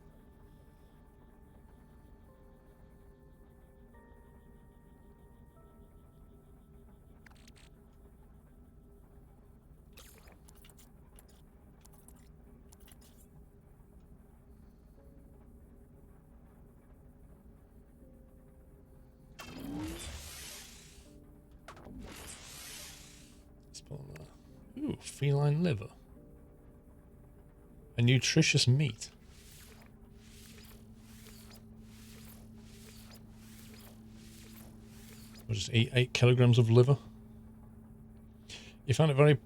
Ooh, feline liver. A nutritious meat. We'll just eat 8 kilograms of liver. You found it very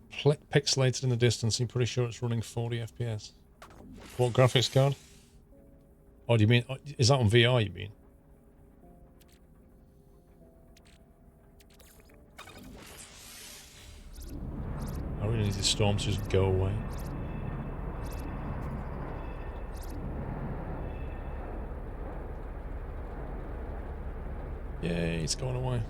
pixelated in the distance. You're pretty sure it's running 40 FPS. What graphics card? Oh, do you mean... Is that on VR, you mean? I really need this storm to just go away. Yay, it's going away.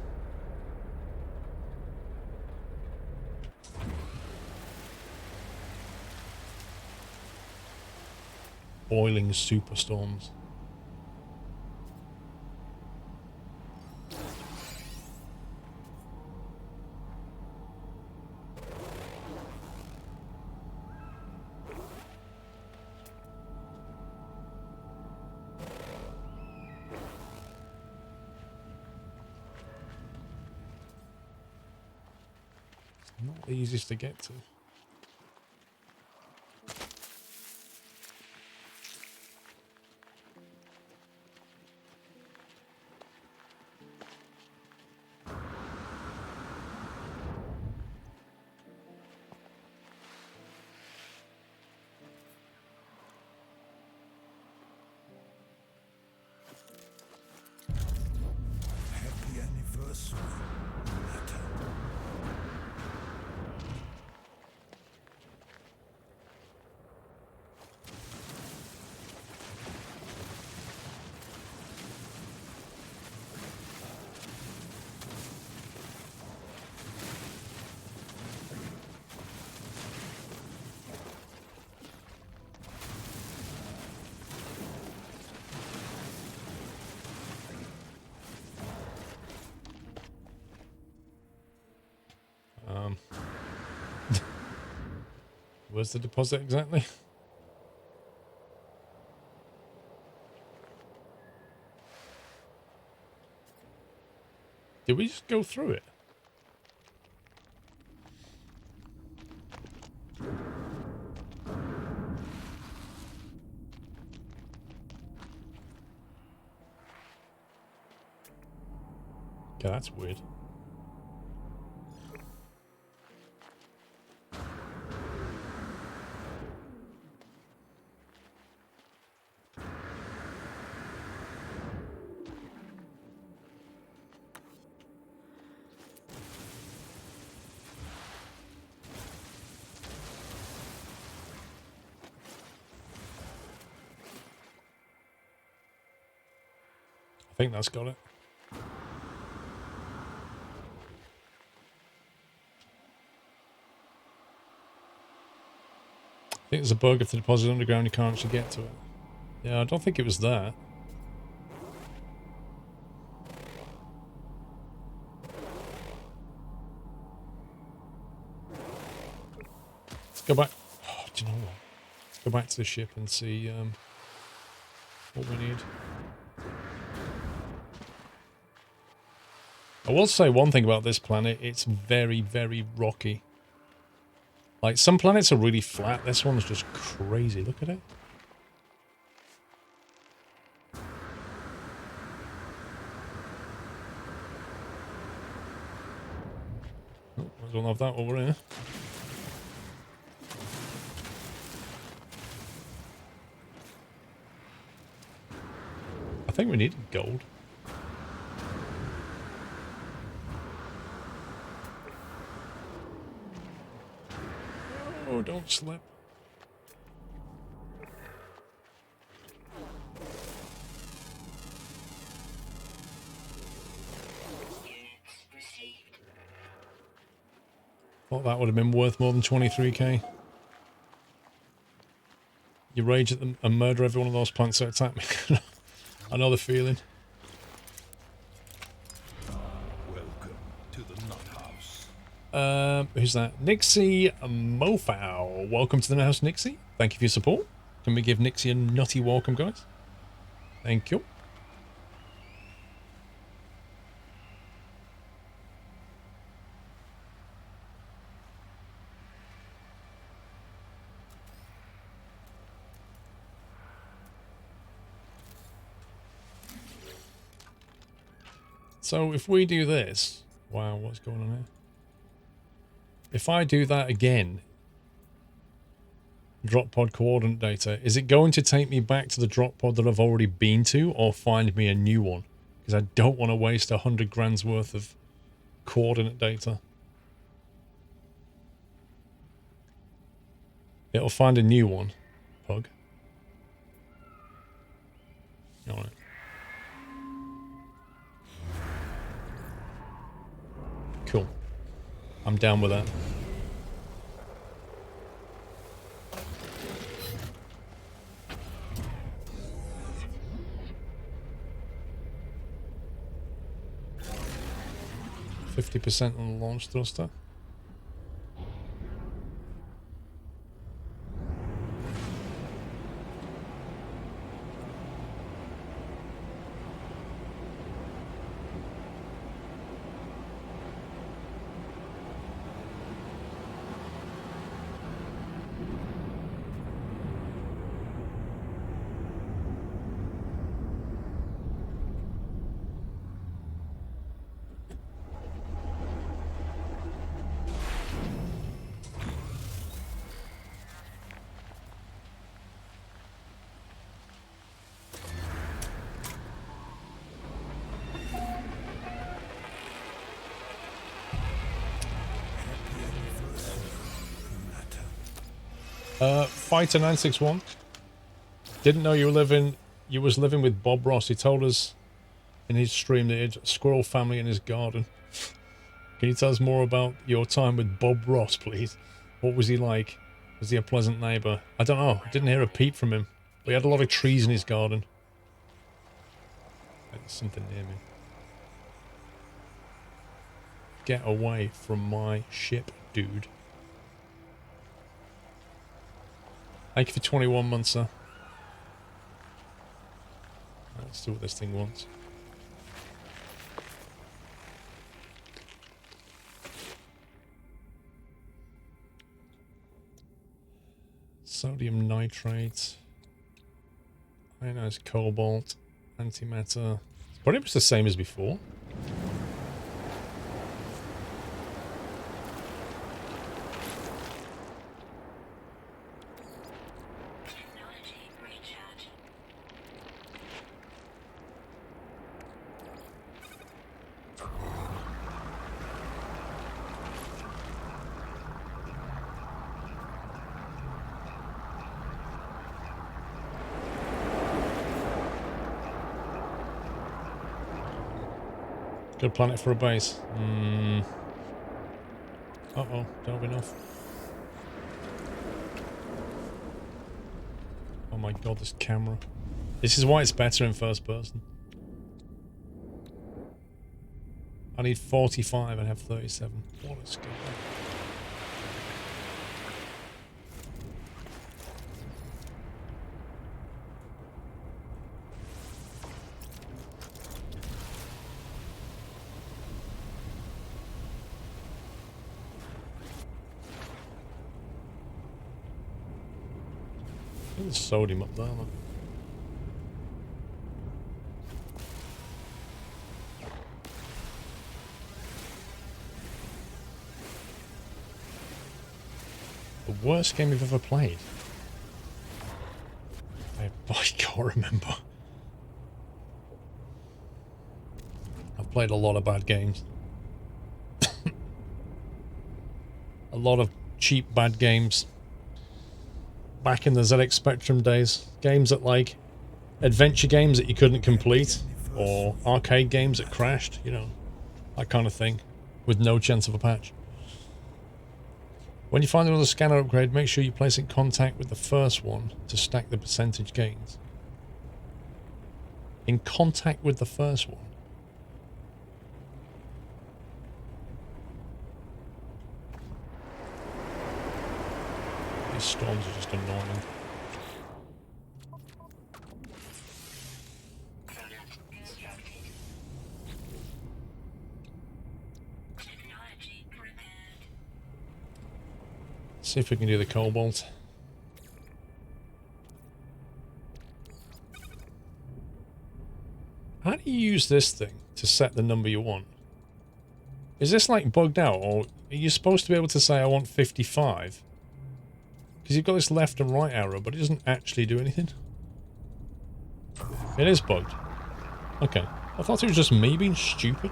Boiling superstorms. Not the easiest to get to. Happy anniversary, Nata. Where's the deposit exactly? Did we just go through it? Okay, that's weird. I think that's got it. think there's a bug if the deposit underground you can't actually get to it. Yeah, I don't think it was that. Let's go back. Oh, do you know what? Let's go back to the ship and see what we need. I will say one thing about this planet. It's very, very rocky. Like, some planets are really flat. This one's just crazy. Look at it. Oh, might as well have that over here. I think we need gold. Oh, don't slip. Thought that would have been worth more than 23k. You rage at them and murder every one of those plants that attack me. I know the feeling. Welcome to the Nut House. Who's that? Nixie Mofau. Welcome to the house, Nixie. Thank you for your support. Can we give Nixie a nutty welcome, guys? Thank you. So if we do this... Wow, what's going on here? If I do that again, drop pod coordinate data, is it going to take me back to the drop pod that I've already been to, or find me a new one? Because I don't want to waste 100 grand's worth of coordinate data. It'll find a new one, Pug. Alright. Cool. I'm down with that. %50 on the launch thruster. Fighter 961. Didn't know you was living with Bob Ross. He told us in his stream that he had a squirrel family in his garden. Can you tell us more about your time with Bob Ross, please? What was he like? Was he a pleasant neighbour? I don't know. I didn't hear a peep from him. But he had a lot of trees in his garden. There's something near me. Get away from my ship, dude. Thank you for 21 months, sir. Right, let's see what this thing wants. Sodium nitrate. Ionized cobalt. Antimatter. It's pretty much the same as before. Good planet for a base. Uh-oh, don't have enough. my god, this camera. This is why it's better in first person. I need 45 and have 37. What a skill. There's sodium up there, look. The worst game you've ever played? I can't remember. I've played a lot of bad games. A lot of cheap bad games. Back in the ZX Spectrum days. Games that like adventure games that you couldn't complete, or arcade games that crashed, you know, that kind of thing, with no chance of a patch. When you find another scanner upgrade, make sure you place it in contact with the first one to stack the percentage gains. In contact with the first one? These storms are just annoying. See if we can do the cobalt. How do you use this thing to set the number you want? Is this like bugged out, or are you supposed to be able to say I want 55? Because you've got this left and right arrow, but it doesn't actually do anything. It is bugged. Okay. I thought it was just me being stupid.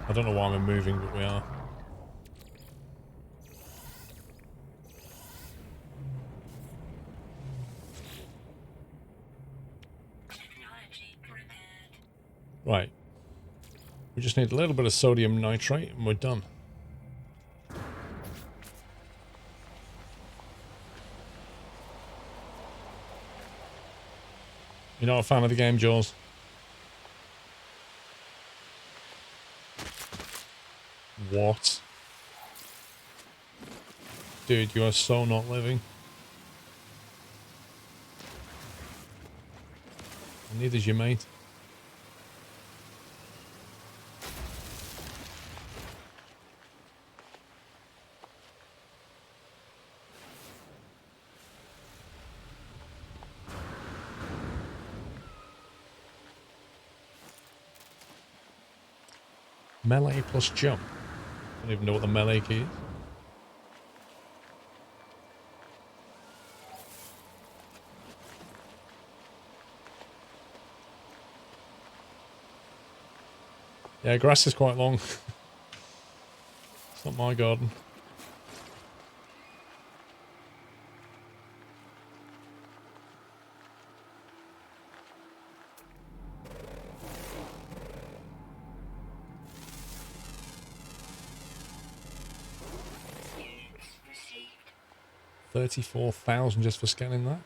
I don't know why we're moving, but we are. Right. We just need a little bit of sodium nitrate and we're done. You're not a fan of the game, Jaws? What? Dude, you are so not living. And neither's your mate. Melee plus jump. I don't even know what the melee key is. Yeah, grass is quite long. It's not my garden. $34,000 just for scanning that.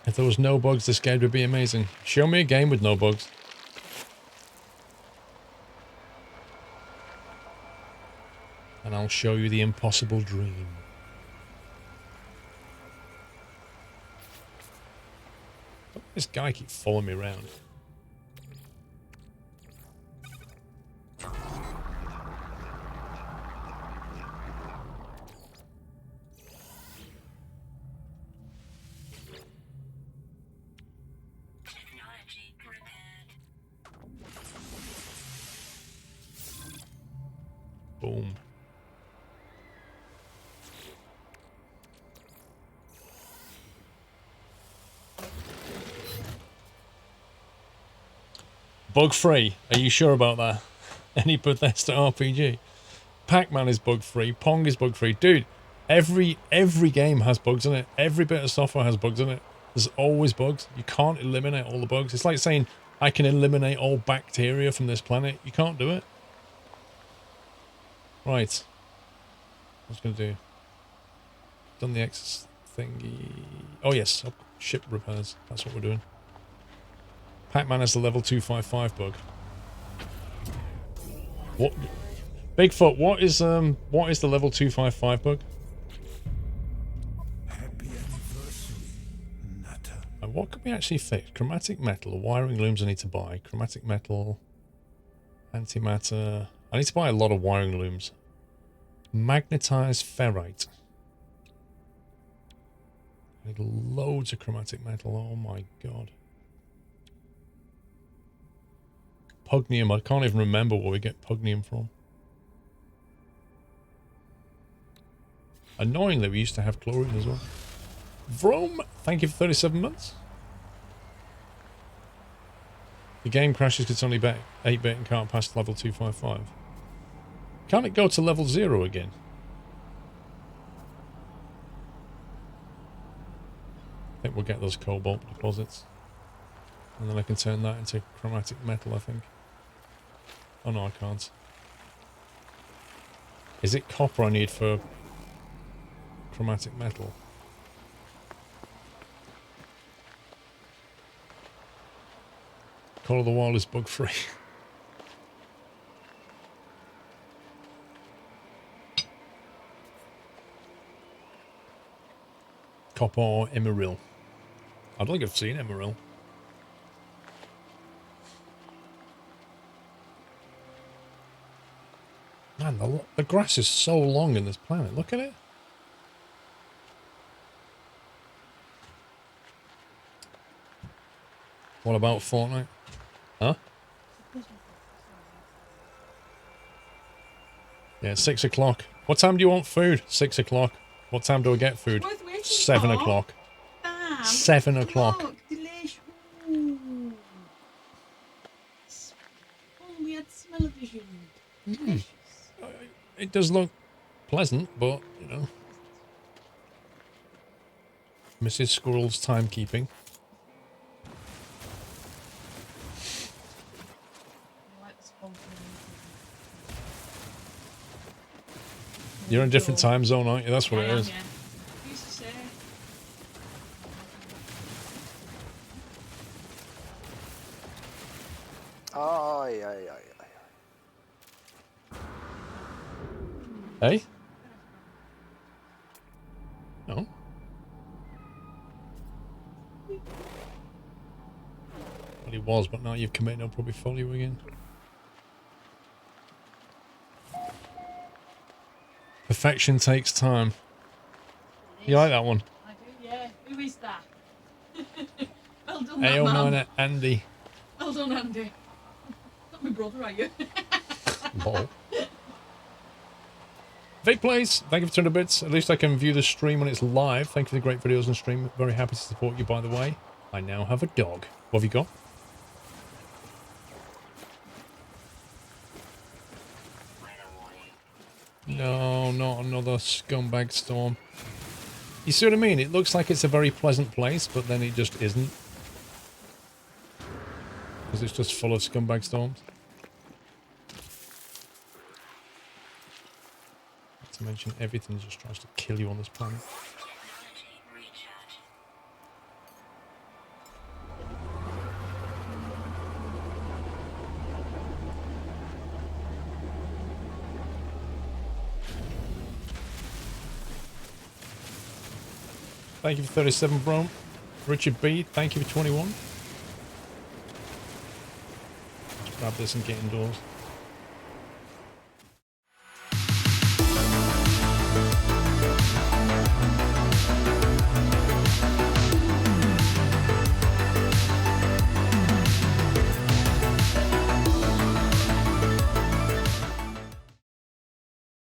If there was no bugs, this game would be amazing. Show me a game with no bugs. And I'll show you the impossible dream. This guy keeps following me around. Boom. Bug free. Are you sure about that? Any Bethesda RPG. Pac-Man is bug-free. Pong is bug-free. Dude, every game has bugs in it. Every bit of software has bugs in it. There's always bugs. You can't eliminate all the bugs. It's like saying, I can eliminate all bacteria from this planet. You can't do it. Right. What's going to do? Done the X thingy. Oh, yes. Oh, ship repairs. That's what we're doing. Pac-Man has the level 255 bug. What? Bigfoot, what is the level 255 bug? Happy anniversary, Nutter. And what can we actually fix? Chromatic metal, wiring looms I need to buy. Chromatic metal, antimatter. I need to buy a lot of wiring looms. Magnetized ferrite. I need loads of chromatic metal. Oh my god. Pugnium. I can't even remember where we get pugnium from. Annoyingly, we used to have chlorine as well. Vrome, thank you for 37 months. The game crashes because it's only 8-bit and can't pass level 255. Can't it go to level 0 again? I think we'll get those cobalt deposits. And then I can turn that into chromatic metal, I think. Oh no, I can't. Is it copper I need for chromatic metal? Call of the Wild is bug free. Copper or emerald? I don't think I've seen emerald. Man, the grass is so long in this planet. Look at it. What about Fortnite? Huh? Yeah, 6 o'clock. What time do you want food? 6 o'clock. What time do I get food? 7 o'clock. 7 o'clock. Delicious. Ooh. Oh, we had smell-o-vision. Delicious. It does look pleasant, but, you know. Mrs. Squirrel's timekeeping. You're in a different time zone, aren't you? That's what it is. Yeah. Used to say. Aye, aye, aye, aye. Hey? No. Well, he was, but now you've committed, I'll probably follow you again. Perfection takes time. You like that one? I do, yeah. Who is that? Well done, that AO9 man. Andy. Well done, Andy. Not my brother, are you? Lol. Vic Plays, thank you for 200 bits. At least I can view the stream when it's live. Thank you for the great videos on stream. Very happy to support you, by the way. I now have a dog. What have you got? No, not another scumbag storm. You see what I mean? It looks like it's a very pleasant place, but then it just isn't. Because it's just full of scumbag storms. Not to mention everything just tries to kill you on this planet. Thank you for 37, bro. Richard B, thank you for 21. Let's grab this and get indoors.